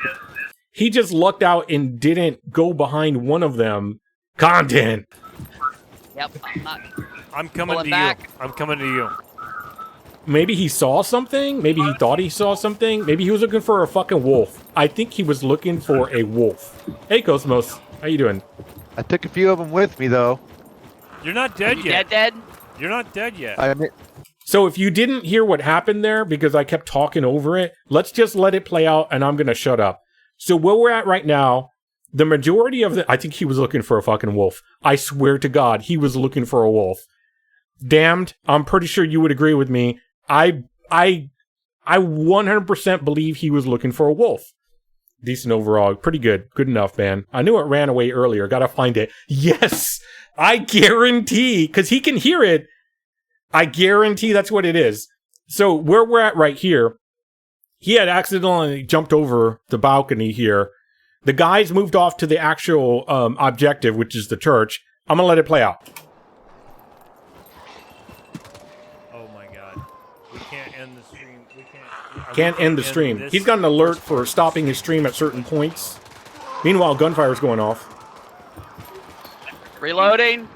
He just lucked out and didn't go behind one of them. Content. Yep, I'm not. I'm coming Pulling to back. you. I'm coming to you. Maybe he saw something. Maybe he thought he saw something. Maybe he was looking for a fucking wolf. I think he was looking for a wolf. Hey, Cosmos. How you doing? I took a few of them with me though. You're not dead You yet. dead? You're not dead yet. I'm in, So if you didn't hear what happened there because I kept talking over it, let's just let it play out and I'm going to shut up. So where we're at right now, the majority of the... I think he was looking for a fucking wolf. I swear to God, he was looking for a wolf. Damned, I'm pretty sure you would agree with me. I 100% believe he was looking for a wolf. Decent overall. Pretty good. Good enough, man. I knew it ran away earlier. Gotta find it. Yes! I guarantee, because he can hear it. I guarantee that's what it is. So where we're at right here, he had accidentally jumped over the balcony here. The guys moved off to the actual objective, which is the church. I'm gonna let it play out. Oh my God. We can't end the stream. We Can't end the stream. this He's got an alert first for part. stopping his stream at certain points. Meanwhile, gunfire's going off. Reloading.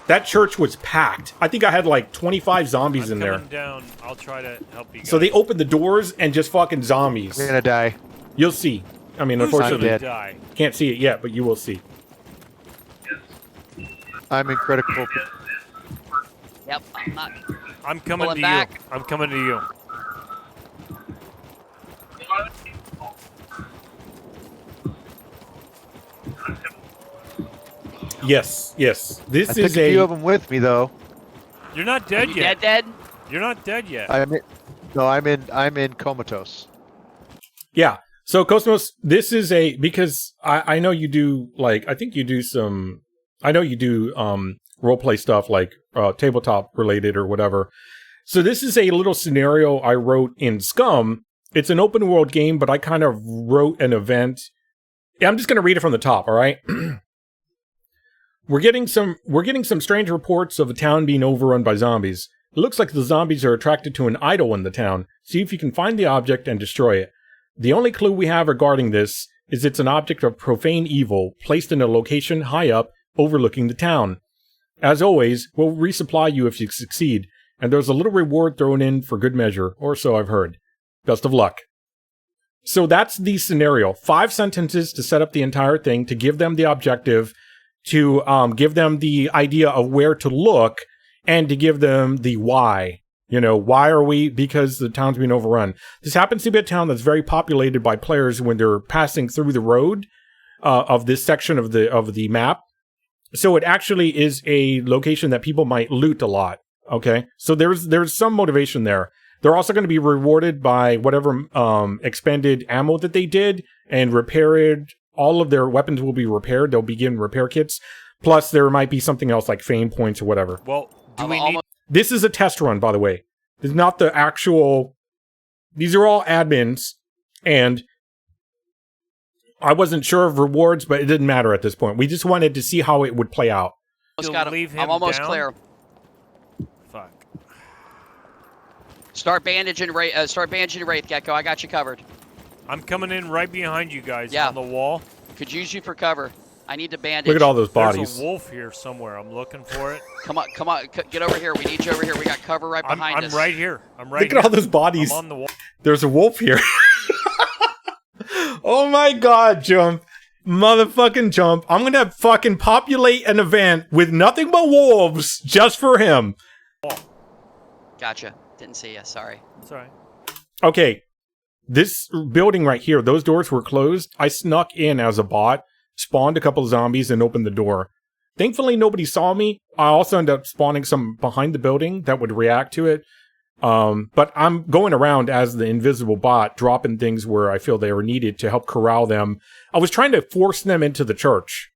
That church was packed. I think I had like 25 zombies in there. Coming down. I'll try to help you guys. So they opened the doors and just fucking zombies. I'm gonna die. You'll see. I mean, Who's unfortunately, gonna dead. die? can't see it yet, but you will see. I'm in critical. Yep, I'm not. I'm coming to Pulling you. back. I'm coming to you. Yes, yes. I This took is a few a... of them with me though. You're not dead You yet. dead? You're not dead yet. I'm in comatose. Yeah. So, Cosmos, this is a... Because I know you do, like... I think you do some... I know you do roleplay stuff, like tabletop related or whatever. So this is a little scenario I wrote in SCUM. It's an open world game, but I kind of wrote an event. Yeah, I'm just going to read it from the top, all right? We're getting some strange reports of a town being overrun by zombies. It looks like the zombies are attracted to an idol in the town. See if you can find the object and destroy it. The only clue we have regarding this is it's an object of profane evil placed in a location high up overlooking the town. As always, we'll resupply you if you succeed, and there's a little reward thrown in for good measure, or so I've heard. Best of luck. So that's the scenario. 5 sentences to set up the entire thing, to give them the objective, to give them the idea of where to look, and to give them the why. You know, why are we? Because the town's being overrun. This happens to be a town that's very populated by players when they're passing through the road of this section of the map. So it actually is a location that people might loot a lot. Okay, so there's some motivation there. They're also going to be rewarded by whatever expended ammo that they did and repaired. All of their weapons will be repaired. They'll begin repair kits. Plus, there might be something else like fame points or whatever. Well, Do we need... This is a test run, by the way. This is not the actual... These are all admins, and I wasn't sure of rewards, but it didn't matter at this point. We just wanted to see how it would play out. I'm almost clear. Fuck. Start bandaging Wraith, Gecko. I got you covered. I'm coming in right behind you guys Yeah. on the wall. Could use you for cover. I need to bandage. Look at all those bodies. There's a wolf here somewhere. I'm looking for it. Come on, get over here. We need you over here. We got cover right behind us. I'm right here. I'm right Look here. at all those bodies. I'm on the wall. There's a wolf here. Oh my god, Jump. Motherfucking Jump. I'm gonna fucking populate an event with nothing but wolves just for him. Gotcha. Didn't see you. Sorry. It's all right. Okay. This building right here, those doors were closed. I snuck in as a bot, spawned a couple of zombies, and opened the door. Thankfully, nobody saw me. I also ended up spawning some behind the building that would react to it. But I'm going around as the invisible bot, dropping things where I feel they were needed to help corral them. I was trying to force them into the church.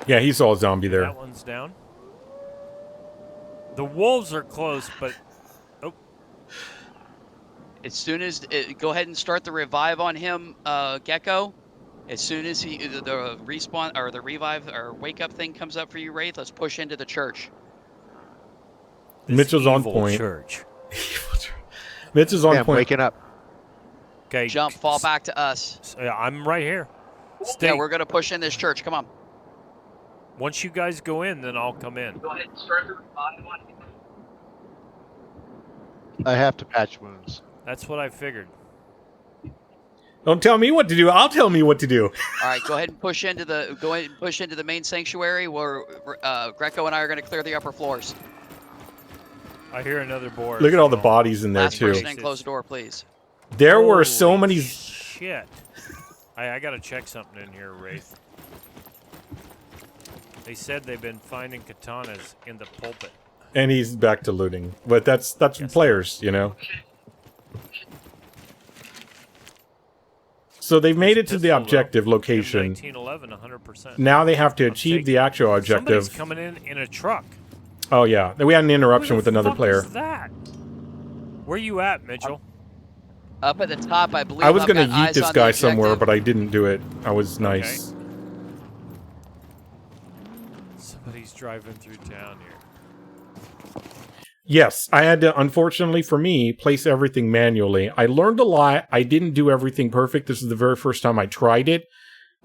Yeah, he saw a zombie there. That one's down. The wolves are close, but... Oh. As soon as... go ahead and start the revive on him, Gecko. As soon as the respawn, or the revive, or wake-up thing comes up for you, Wraith, let's push into the church. Mitchell's on point. Church. Mitch is on point. Waking up. Okay. Jump, fall back to us. Yeah, I'm right here. Stay. Yeah, we're going to push in this church. Come on. Once you guys go in, then I'll come in. Go ahead and start the revive on him. I have to patch wounds. That's what I figured. Don't tell me what to do. I'll tell me what to do. All right, go ahead and push into the main sanctuary where Greco and I are going to clear the upper floors. I hear another board. Look at all the bodies in there, Last too. person in, close the door, please. There were so many... Shit. I got to check something in here, Wraith. They said they've been finding katanas in the pulpit. And he's back to looting. But that's players, you know? So they've made it to the objective location. 1911, 100%. Now they have to achieve the actual objective. Somebody's coming in a truck. Oh, yeah. We had an interruption with another player. What is that? Where you at, Mitchell? Up at the top, I believe. I was going to yeet this guy somewhere, but I didn't do it. I was nice. Okay. Somebody's driving through town here. Yes, I had to, unfortunately for me, place everything manually. I learned a lot. I didn't do everything perfect. This is the very first time I tried it.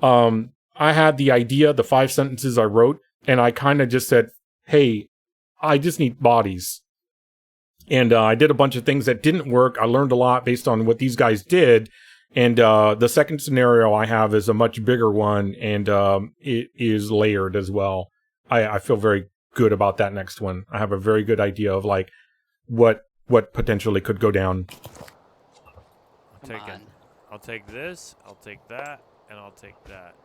I had the idea, the 5 sentences I wrote, and I kind of just said, hey, I just need bodies. And I did a bunch of things that didn't work. I learned a lot based on what these guys did. And the second scenario I have is a much bigger one, and it is layered as well. I feel very good about that next one. I have a very good idea of like what potentially could go down. I'll take this, I'll take that, and I'll take that.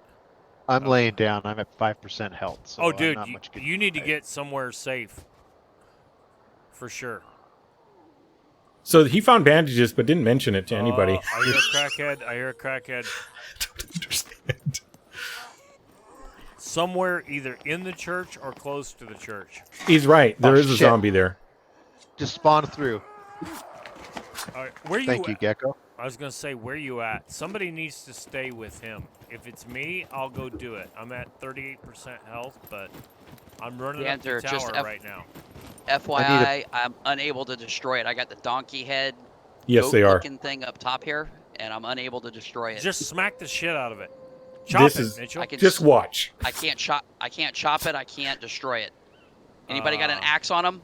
I'm laying down. I'm at 5% health. So oh, dude, not much you need to get somewhere safe. For sure. So he found bandages, but didn't mention it to anybody. I hear a crackhead. I hear a crackhead. I don't understand. Somewhere either in the church or close to the church. He's right. There is a zombie there. Just spawn through. All right, where you Thank you, Gecko. I was going to say, where you at? Somebody needs to stay with him. If it's me, I'll go do it. I'm at 38% health, but I'm running up the tower right now. FYI, I'm unable to destroy it. I got the donkey head looking thing up top here, and I'm unable to destroy it. Just smack the shit out of it. Chop it, Mitchell. Just watch. I can't chop it. I can't destroy it. Anybody got an axe on them?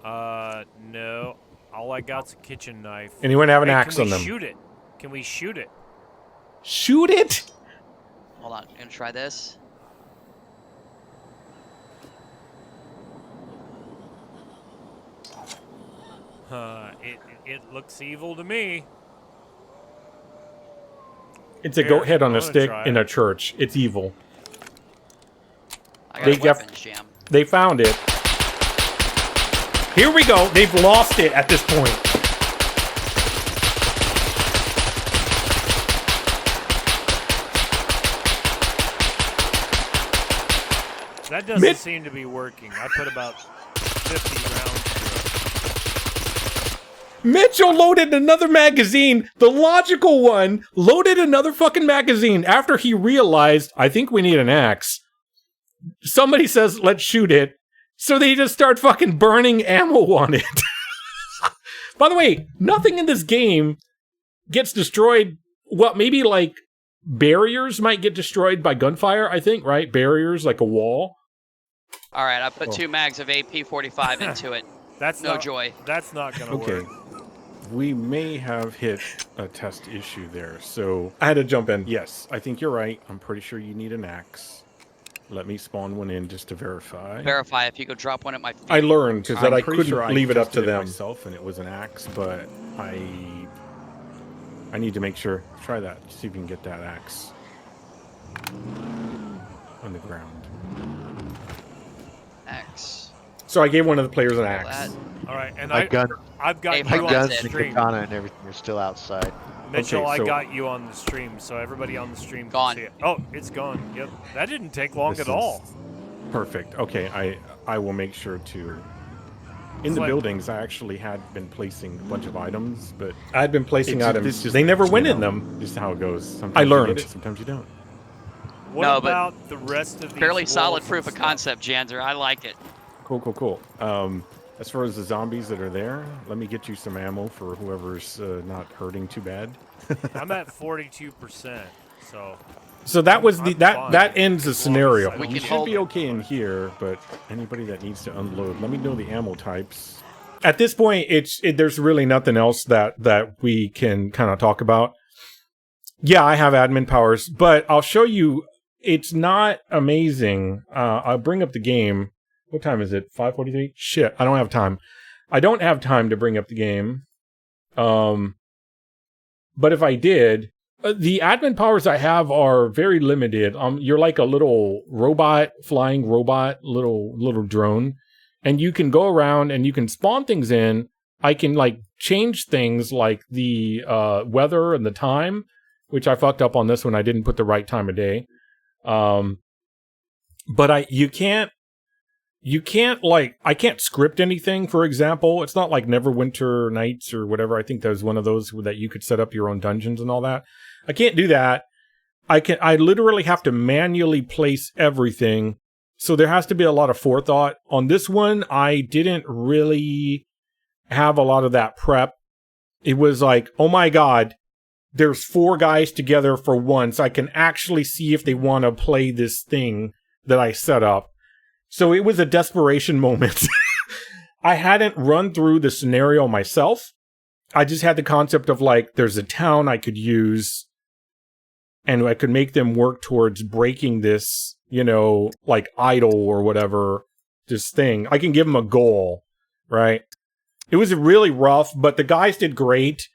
No. All I got's a kitchen knife. Anyone have an axe on them? Can we shoot it? Can we shoot it? Shoot it? Hold on. I'm going to try this. It looks evil to me. It's a goat head on a stick in a church. It's evil. I got a weapons jam. They found it. Here we go. They've lost it at this point. That doesn't Mitch- seem to be working. I put about 50 rounds through Mitchell loaded another magazine, the logical one, loaded another fucking magazine after he realized, I think we need an axe. Somebody says, let's shoot it. So they just start fucking burning ammo on it. By the way, nothing in this game gets destroyed. Well, maybe like barriers might get destroyed by gunfire, I think, right? Barriers, like a wall. All right, I put 2 mags of AP-45 into it. That's No not, joy. That's not going to Okay. work. We may have hit a test issue there. So, I had to jump in. yes, I think you're right. I'm pretty sure you need an axe. Let me spawn one in just to verify. Verify if you go drop one at my feet. I learned because that I'm I pretty couldn't sure I leave it up tested to them. myself, and it was an axe, but I need to make sure. Try that. See if you can get that axe on the ground. X. So I gave one of the players an All axe. that. All right, and My gun, I've got Hey, you my Who on owns guns, the it? the stream. katana, and everything are still outside. Mitchell, Okay, I so- got you on the stream, so everybody on the stream can Gone. see it. Oh, it's gone. Yep, that didn't take long This at all. is Perfect. Okay, I will make sure to. In It's the like- buildings, I actually had been placing a bunch of items, but I had been placing it's- items. this just- They never you went know, in them. Just how it goes. Sometimes I you get learned. it, sometimes you don't. What No, but about the rest of these Fairly solid walls proof and of stuff? concept, Janzer. I like it. Cool. As far as the zombies that are there, let me get you some ammo for whoever's not hurting too bad. I'm at 42%, so So that was the I'm that fine. that ends the As long as scenario. I We don't We can should hold be it. okay in here, but anybody that needs to unload, let me know the ammo types. At this point, there's really nothing else that we can kind of talk about. Yeah, I have admin powers, but I'll show you. It's not amazing. I'll bring up the game. What time is it? 5:43? Shit, I don't have time. I don't have time to bring up the game. But if I did, the admin powers I have are very limited. You're like a little robot, flying robot, little drone, and you can go around and you can spawn things in. I can like change things like the weather and the time, which I fucked up on this one. I didn't put the right time of day. But you can't like, I can't script anything, for example. It's not like Neverwinter Nights or whatever. I think there's one of those that you could set up your own dungeons and all that. I can't do that. I literally have to manually place everything. So there has to be a lot of forethought. On this one, I didn't really have a lot of that prep. It was like, oh my God, there's 4 guys together for once. I can actually see if they want to play this thing that I set up. So it was a desperation moment. I hadn't run through the scenario myself. I just had the concept of like, there's a town I could use and I could make them work towards breaking this, like idol or whatever, this thing. I can give them a goal, right? It was really rough, but the guys did great.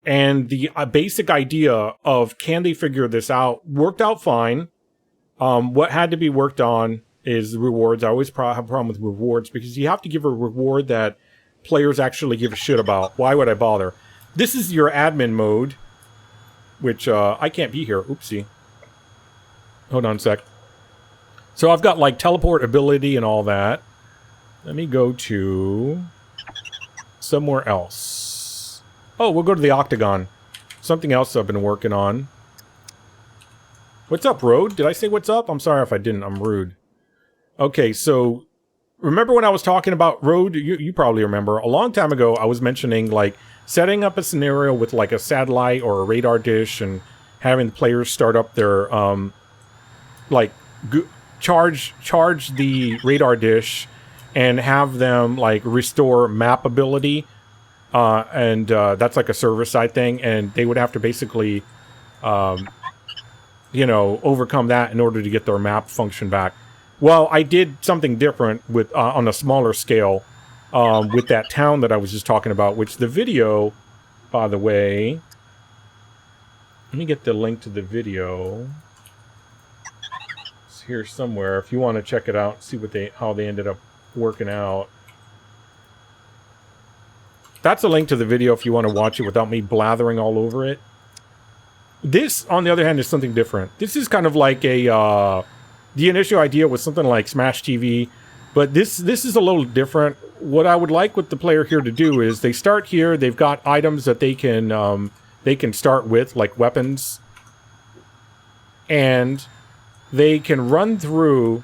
And the basic idea of can they figure this out worked out fine. What had to be worked on is the rewards. I always have a problem with rewards because you have to give a reward that players actually give a shit about. Why would I bother? This is your admin mode, which I can't be here. Oopsie. Hold on a sec. So I've got like teleport ability and all that. Let me go to somewhere else. Oh, we'll go to the Octagon. Something else I've been working on. What's up, Road? Did I say what's up? I'm sorry if I didn't. I'm rude. Okay, so remember when I was talking about Road? You probably remember. A long time ago, I was mentioning like setting up a scenario with like a satellite or a radar dish and having the players start up their charge the radar dish and have them like restore map ability. And that's like a server side thing, and they would have to basically overcome that in order to get their map function back. Well, I did something different with on a smaller scale with that town that I was just talking about, which the video, by the way, let me get the link to the video. It's here somewhere if you want to check it out, see how they ended up working out. That's a link to the video if you want to watch it without me blathering all over it. This, on the other hand, is something different. This is kind of like a the initial idea was something like Smash TV, but this is a little different. What I would like with the player here to do is they start here. They've got items that they can start with, like weapons, and they can run through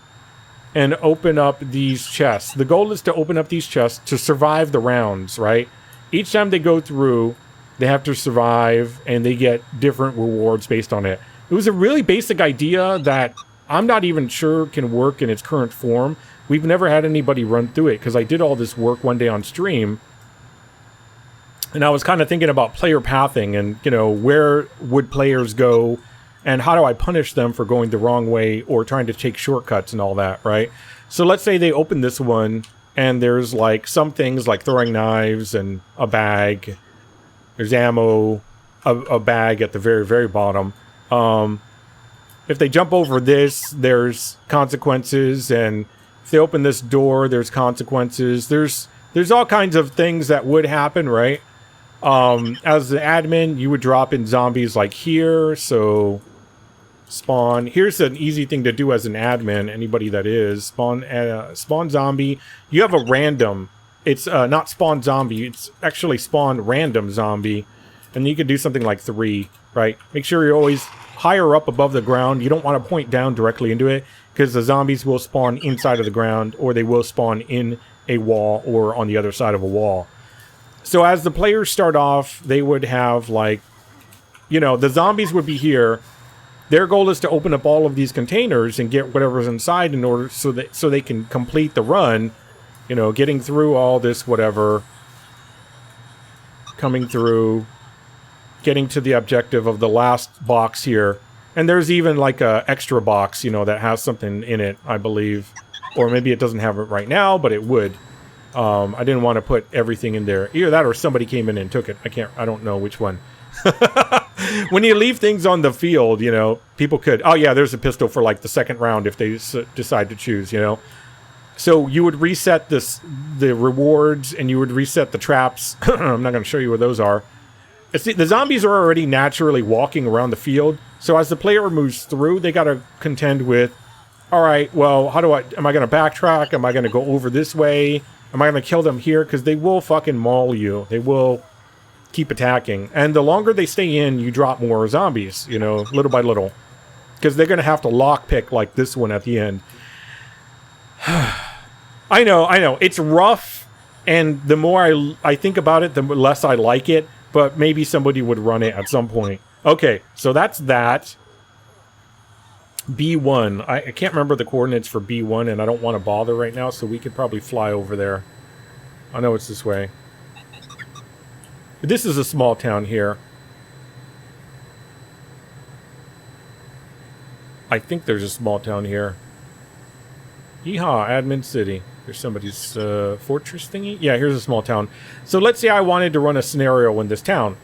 and open up these chests. The goal is to open up these chests to survive the rounds, right? Each time they go through, they have to survive, and they get different rewards based on it. It was a really basic idea that I'm not even sure can work in its current form. We've never had anybody run through it, because I did all this work one day on stream, and I was kind of thinking about player pathing and, you know, where would players go, and how do I punish them for going the wrong way or trying to take shortcuts and all that, right? So let's say they open this one, and there's like some things like throwing knives and a bag. There's ammo, a bag at the very, very bottom. If they jump over this, there's consequences, and if they open this door, there's consequences. There's all kinds of things that would happen, right? As the admin, you would drop in zombies like here, so spawn. Here's an easy thing to do as an admin, anybody that is. Spawn zombie. You have a random. It's not spawn zombie, it's actually spawn random zombie. And you can do something like 3, right? Make sure you're always higher up above the ground. You don't want to point down directly into it, because the zombies will spawn inside of the ground, or they will spawn in a wall or on the other side of a wall. So as the players start off, they would have, like, you know, the zombies would be here. Their goal is to open up all of these containers and get whatever's inside in order so they can complete the run, you know, getting through all this whatever, coming through, getting to the objective of the last box here. And there's even like a extra box, you know, that has something in it, I believe. Or maybe it doesn't have it right now, but it would. I didn't want to put everything in there. Either that or somebody came in and took it. I don't know which one. When you leave things on the field, you know, people could, oh yeah, there's a pistol for like the second round if they decide to choose, you know. So you would reset the rewards, and you would reset the traps. I'm not going to show you where those are. The zombies are already naturally walking around the field. So as the player moves through, they got to contend with, all right, well, am I going to backtrack? Am I going to go over this way? Am I going to kill them here? Because they will fucking maul you. They will keep attacking. And the longer they stay in, you drop more zombies, you know, little by little. Because they're going to have to lockpick like this one at the end. I know. It's rough, and the more I think about it, the less I like it. But maybe somebody would run it at some point. Okay, so that's that. B1. I can't remember the coordinates for B1, and I don't want to bother right now, so we could probably fly over there. I know it's this way. This is a small town here. I think there's a small town here. Yeehaw, Admin City. There's somebody's fortress thingy. Yeah, here's a small town. So let's say I wanted to run a scenario in this town.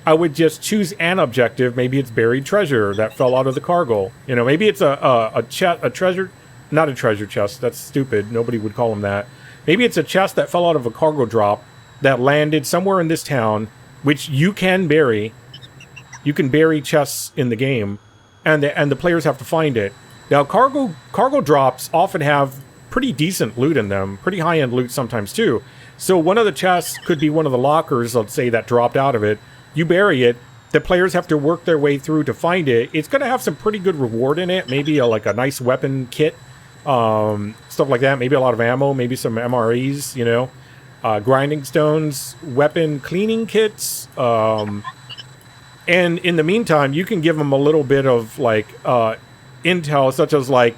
I would just choose an objective. Maybe it's buried treasure that fell out of the cargo. You know, maybe it's a treasure, not a treasure chest. That's stupid. Nobody would call them that. Maybe it's a chest that fell out of a cargo drop that landed somewhere in this town, which you can bury. You can bury chests in the game, and the players have to find it. Now, cargo drops often have pretty decent loot in them, pretty high-end loot sometimes too. So one of the chests could be one of the lockers, let's say, that dropped out of it. You bury it. The players have to work their way through to find it. It's going to have some pretty good reward in it. Maybe like a nice weapon kit, stuff like that. Maybe a lot of ammo, maybe some MREs, you know. Grinding stones, weapon cleaning kits. And in the meantime, you can give them a little bit of like intel, such as like,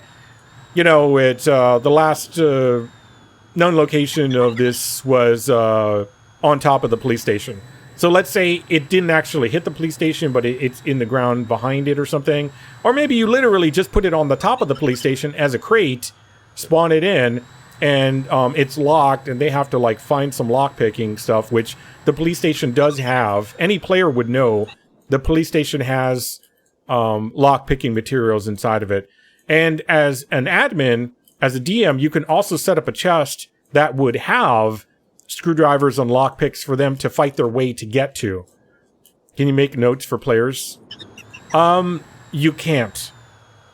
you know, it's the last known location of this was on top of the police station. So let's say it didn't actually hit the police station, but it's in the ground behind it or something. Or maybe you literally just put it on the top of the police station as a crate, spawn it in, and it's locked, and they have to like find some lockpicking stuff, which the police station does have. Any player would know the police station has lockpicking materials inside of it. And as an admin, as a DM, you can also set up a chest that would have screwdrivers and lockpicks for them to fight their way to get to. Can you make notes for players? You can't.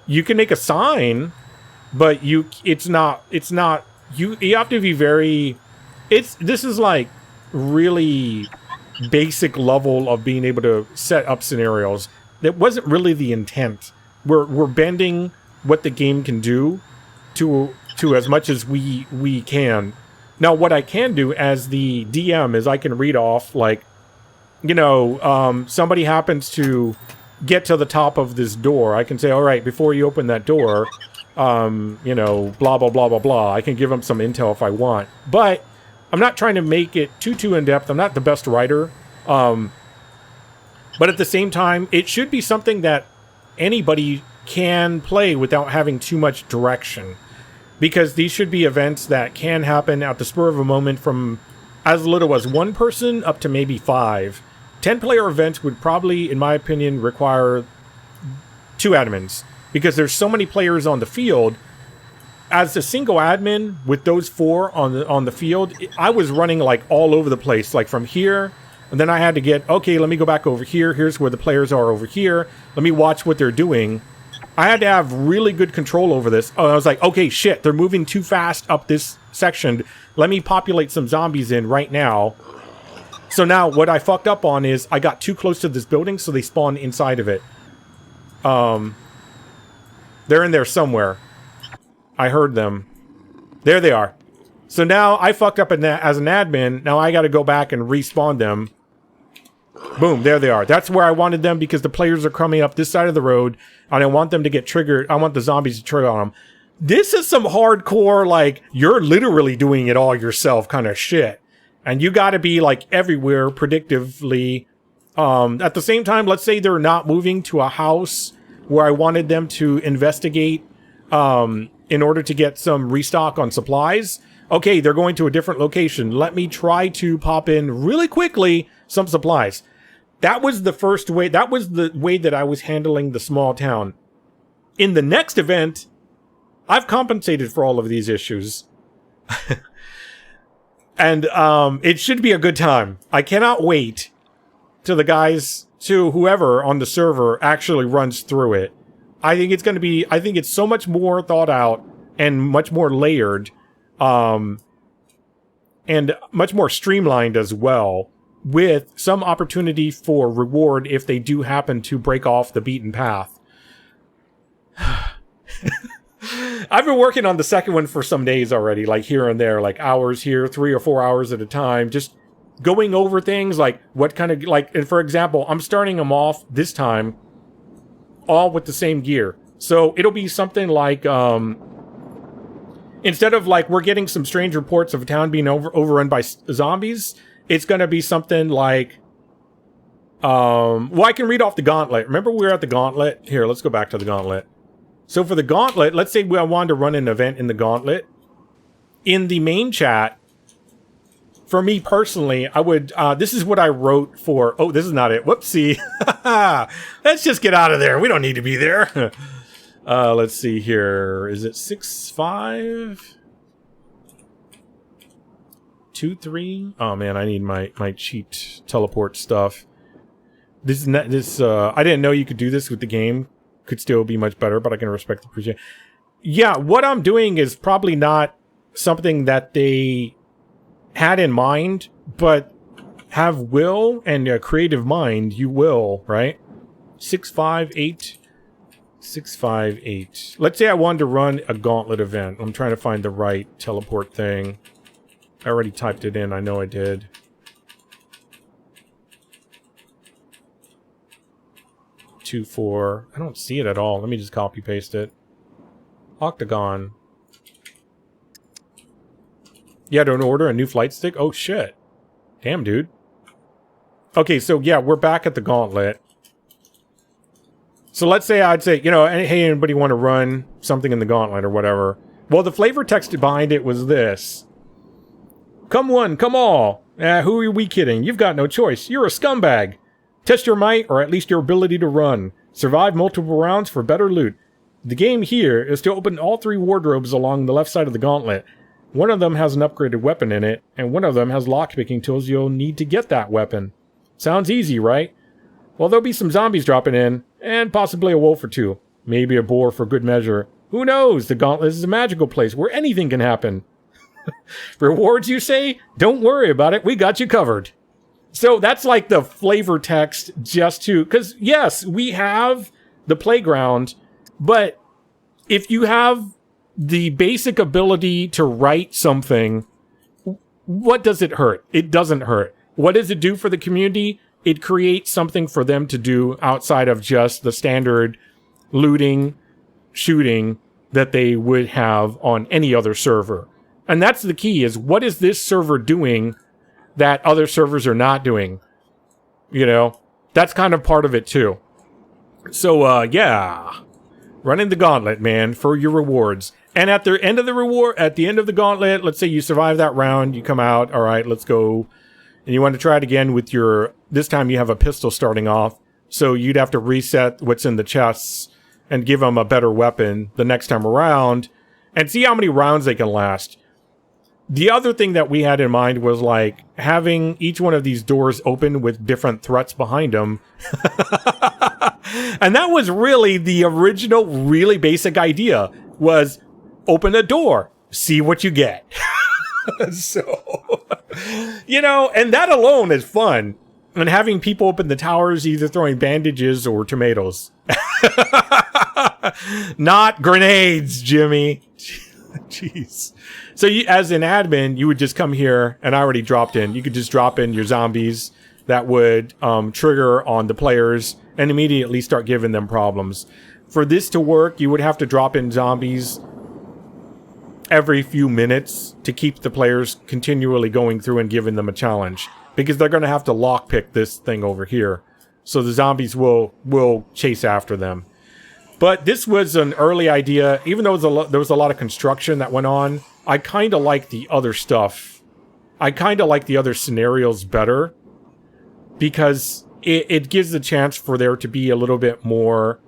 you can make a sign, but you have to be very, this is like really basic level of being able to set up scenarios. That wasn't really the intent. We're bending what the game can do to as much as we can. Now, what I can do as the DM is I can read off, like, you know, somebody happens to get to the top of this door. I can say, all right, before you open that door, you know, blah, blah, blah, blah, blah. I can give them some intel if I want. But I'm not trying to make it too in-depth. I'm not the best writer. But at the same time, it should be something that anybody can play without having too much direction. Because these should be events that can happen at the spur of a moment from as little as one person up to maybe 5. 10-player events would probably, in my opinion, require 2 admins. Because there's so many players on the field. As a single admin with those 4 on the field, I was running like all over the place. Like from here, and then I had to get, okay, let me go back over here. Here's where the players are over here. Let me watch what they're doing. I had to have really good control over this. I was like, okay, shit, they're moving too fast up this section. Let me populate some zombies in right now. So now what I fucked up on is I got too close to this building, so they spawned inside of it. They're in there somewhere. I heard them. There they are. So now I fucked up as an admin. Now I got to go back and respawn them. Boom, there they are. That's where I wanted them because the players are coming up this side of the road and I want them to get triggered. I want the zombies to trigger on them. This is some hardcore, like, you're literally doing it all yourself kind of shit. And you got to be, like, everywhere predictively. At the same time, let's say they're not moving to a house where I wanted them to investigate in order to get some restock on supplies. Okay, they're going to a different location. Let me try to pop in really quickly some supplies. That was the first way. That was the way that I was handling the small town. In the next event, I've compensated for all of these issues. And it should be a good time. I cannot wait till the guys, to whoever on the server actually runs through it. I think it's going to be, I think it's so much more thought out and much more layered, and much more streamlined as well, with some opportunity for reward if they do happen to break off the beaten path. I've been working on the second one for some days already, like here and there, like hours here, 3 or 4 hours at a time, just going over things like what kind of, like, and for example, I'm starting them off this time all with the same gear. So it'll be something like, instead of like, we're getting some strange reports of a town being overrun by zombies, it's going to be something like, well, I can read off the gauntlet. Remember we were at the gauntlet? Here, let's go back to the gauntlet. So for the gauntlet, let's say I wanted to run an event in the gauntlet. In the main chat, for me personally, I would, this is what I wrote for, oh, this is not it. Whoopsie. Let's just get out of there. We don't need to be there. Let's see here. Is it 6-5? 2-3? Oh man, I need my cheat teleport stuff. This is not, this, I didn't know you could do this with the game. Could still be much better, but I can respect the appreciation. Yeah, what I'm doing is probably not something that they had in mind, but have will and a creative mind, you will, right? 6-5-8. 6-5-8. Let's say I wanted to run a gauntlet event. I'm trying to find the right teleport thing. I already typed it in, I know I did. I don't see it at all. Let me just copy paste it. Octagon. Yeah, don't order a new flight stick? Oh shit. Damn, dude. Okay, so yeah, we're back at the gauntlet. So let's say I'd say, you know, hey, anybody want to run something in the gauntlet or whatever? Well, the flavor text behind it was this. Come one, come all. Who are we kidding? You've got no choice. You're a scumbag. Test your might, or at least your ability to run. Survive multiple rounds for better loot. The game here is to open all 3 wardrobes along the left side of the gauntlet. One of them has an upgraded weapon in it, and one of them has lockpicking tools you'll need to get that weapon. Sounds easy, right? Well, there'll be some zombies dropping in, and possibly a wolf or 2. Maybe a bore for good measure. Who knows? The Gauntlet is a magical place where anything can happen. Rewards, you say? Don't worry about it. We got you covered. So that's like the flavor text just to... Because, yes, we have the playground, but if you have the basic ability to write something, what does it hurt? It doesn't hurt. What does it do for the community? It creates something for them to do outside of just the standard looting, shooting that they would have on any other server. And that's the key, is what is this server doing that other servers are not doing? You know, that's kind of part of it too. So, yeah. Running the gauntlet, man, for your rewards. And at the end of the gauntlet, let's say you survive that round, you come out, all right, let's go. And you want to try it again with this time you have a pistol starting off. So you'd have to reset what's in the chests and give them a better weapon the next time around and see how many rounds they can last. The other thing that we had in mind was like having each one of these doors open with different threats behind them. And that was really the original, really basic idea, was open a door, see what you get. So, you know, and that alone is fun. And having people open the towers, either throwing bandages or tomatoes. Not grenades, Jimmy. Jeez. So you, as an admin, you would just come here, and I already dropped in. You could just drop in your zombies that would trigger on the players and immediately start giving them problems. For this to work, you would have to drop in zombies every few minutes to keep the players continually going through and giving them a challenge. Because they're going to have to lockpick this thing over here. So the zombies will chase after them. But this was an early idea. Even though there was a lot of construction that went on, I kind of like the other stuff. I kind of like the other scenarios better. Because it gives the chance for there to be a little bit more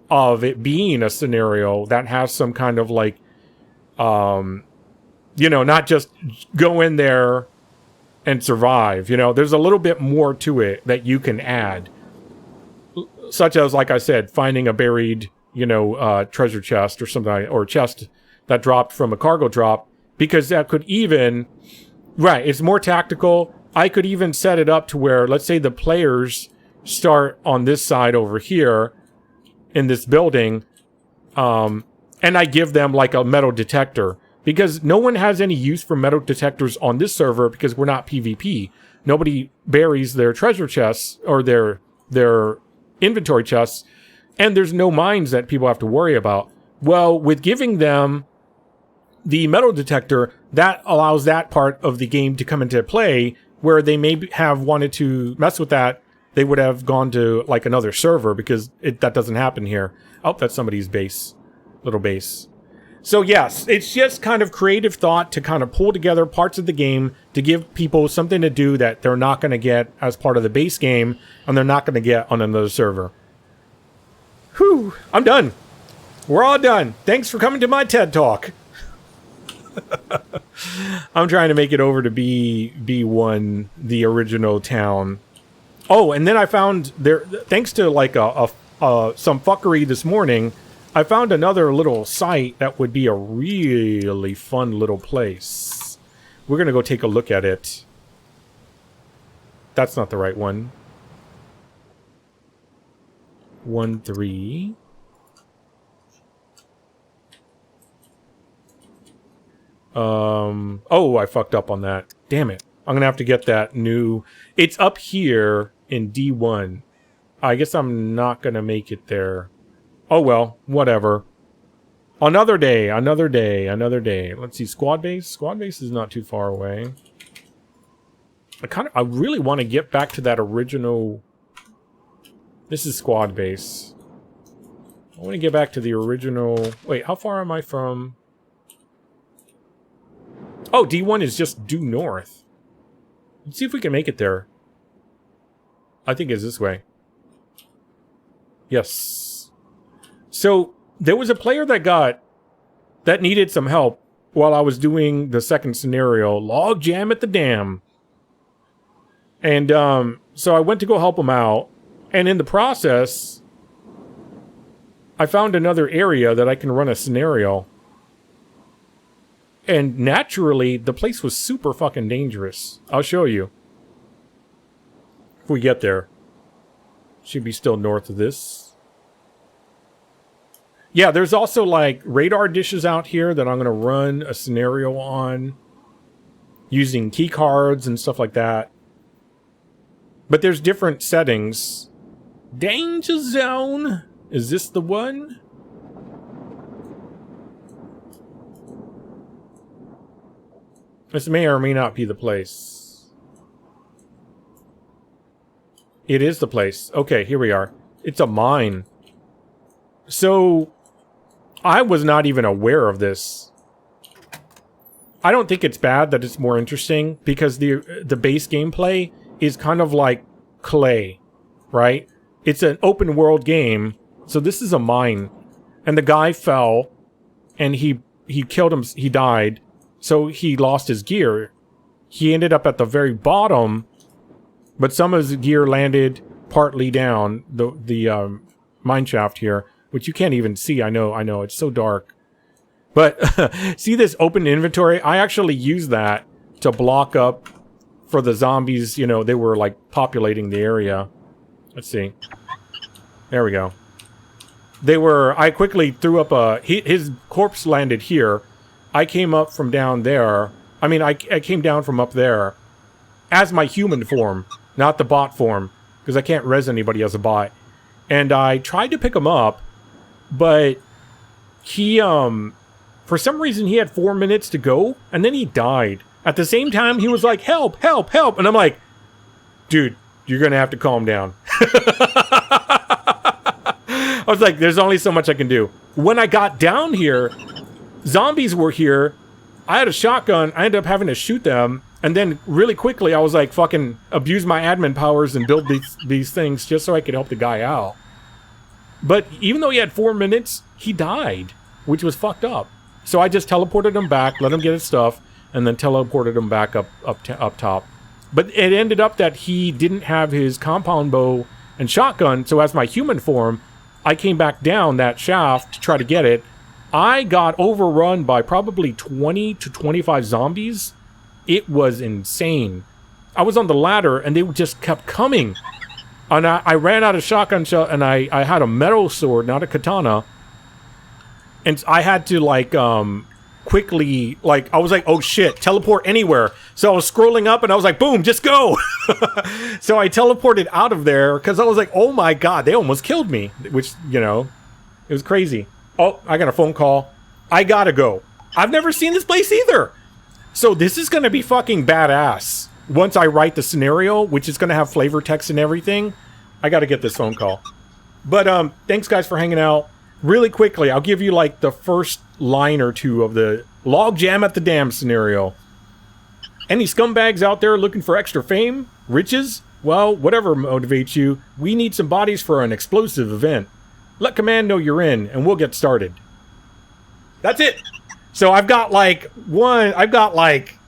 of it being a scenario that has some kind of like, you know, not just go in there and survive. You know, there's a little bit more to it that you can add. Such as, like I said, finding a buried, you know, treasure chest or something, or a chest that dropped from a cargo drop. Because that could even... Right, it's more tactical. I could even set it up to where, let's say the players start on this side over here in this building, and I give them like a metal detector. Because no one has any use for metal detectors on this server because we're not PvP. Nobody buries their treasure chests or their inventory chests, and there's no mines that people have to worry about. Well, with giving them the metal detector, that allows that part of the game to come into play, where they may have wanted to mess with that. They would have gone to like another server, because that doesn't happen here. Oh, that's somebody's base. Little base. So yes, it's just kind of creative thought to kind of pull together parts of the game to give people something to do that they're not going to get as part of the base game, and they're not going to get on another server. Whew, I'm done. We're all done. Thanks for coming to my TED Talk. I'm trying to make it over to B1, the original town. Oh, and then I found there, thanks to like some fuckery this morning, I found another little site that would be a really fun little place. We're going to go take a look at it. That's not the right one. 1-3. Oh, I fucked up on that. Damn it. I'm going to have to get that new... It's up here in D1. I guess I'm not going to make it there. Oh well, whatever. Another day, another day, another day. Let's see, squad base. Squad base is not too far away. I really want to get back to that original... This is squad base. I want to get back to the original... Wait, how far am I from... Oh, D1 is just due north. Let's see if we can make it there. I think it's this way. Yes. So, there was a player that needed some help while I was doing the second scenario, log jam at the dam. And, so I went to go help him out, and in the process, I found another area that I can run a scenario. And naturally, the place was super fucking dangerous. I'll show you. If we get there. Should be still north of this. Yeah, there's also like radar dishes out here that I'm going to run a scenario on. Using key cards and stuff like that. But there's different settings. Danger zone. Is this the one? This may or may not be the place. It is the place. Okay, here we are. It's a mine. So, I was not even aware of this. I don't think it's bad that it's more interesting because the base gameplay is kind of like Clay, right? It's an open world game, so this is a mine. And the guy fell and he killed him, he died. So he lost his gear. He ended up at the very bottom, but some of his gear landed partly down the mine shaft here, which you can't even see. I know, it's so dark. But see this open inventory? I actually used that to block up for the zombies. You know, they were like populating the area. Let's see. There we go. I quickly threw up his corpse landed here. I came up from down there. I mean, I came down from up there as my human form, not the bot form, because I can't res anybody as a bot. And I tried to pick him up, but he, for some reason, he had 4 minutes to go, and then he died. At the same time, he was like, help, help, help. And I'm like, dude, you're going to have to calm down. I was like, there's only so much I can do. When I got down here, zombies were here. I had a shotgun. I ended up having to shoot them. And then really quickly, I was like, fucking abuse my admin powers and build these things just so I could help the guy out. But even though he had 4 minutes, he died, which was fucked up. So I just teleported him back, let him get his stuff, and then teleported him back up top. But it ended up that he didn't have his compound bow and shotgun, so as my human form, I came back down that shaft to try to get it. I got overrun by probably 20 to 25 zombies. It was insane. I was on the ladder, and they just kept coming. And I ran out of shotgun shell, and I had a metal sword, not a katana. And I had to, like, quickly, like, I was like, oh shit, teleport anywhere. So I was scrolling up, and I was like, boom, just go! So I teleported out of there, because I was like, oh my god, they almost killed me. Which, you know, it was crazy. Oh, I got a phone call. I gotta go. I've never seen this place either! So this is gonna be fucking badass. Once I write the scenario, which is gonna have flavor text and everything, I gotta get this phone call. But, thanks guys for hanging out. Really quickly, I'll give you like the first line or two of the logjam at the dam scenario. Any scumbags out there looking for extra fame? Riches? Well, whatever motivates you, we need some bodies for an explosive event. Let command know you're in, and we'll get started. That's it! So I've got like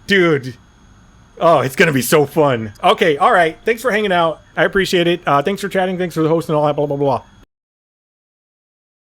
dude. Oh, it's gonna be so fun. Okay, alright. Thanks for hanging out. I appreciate it. Thanks for chatting. Thanks for the host and all that, blah, blah, blah.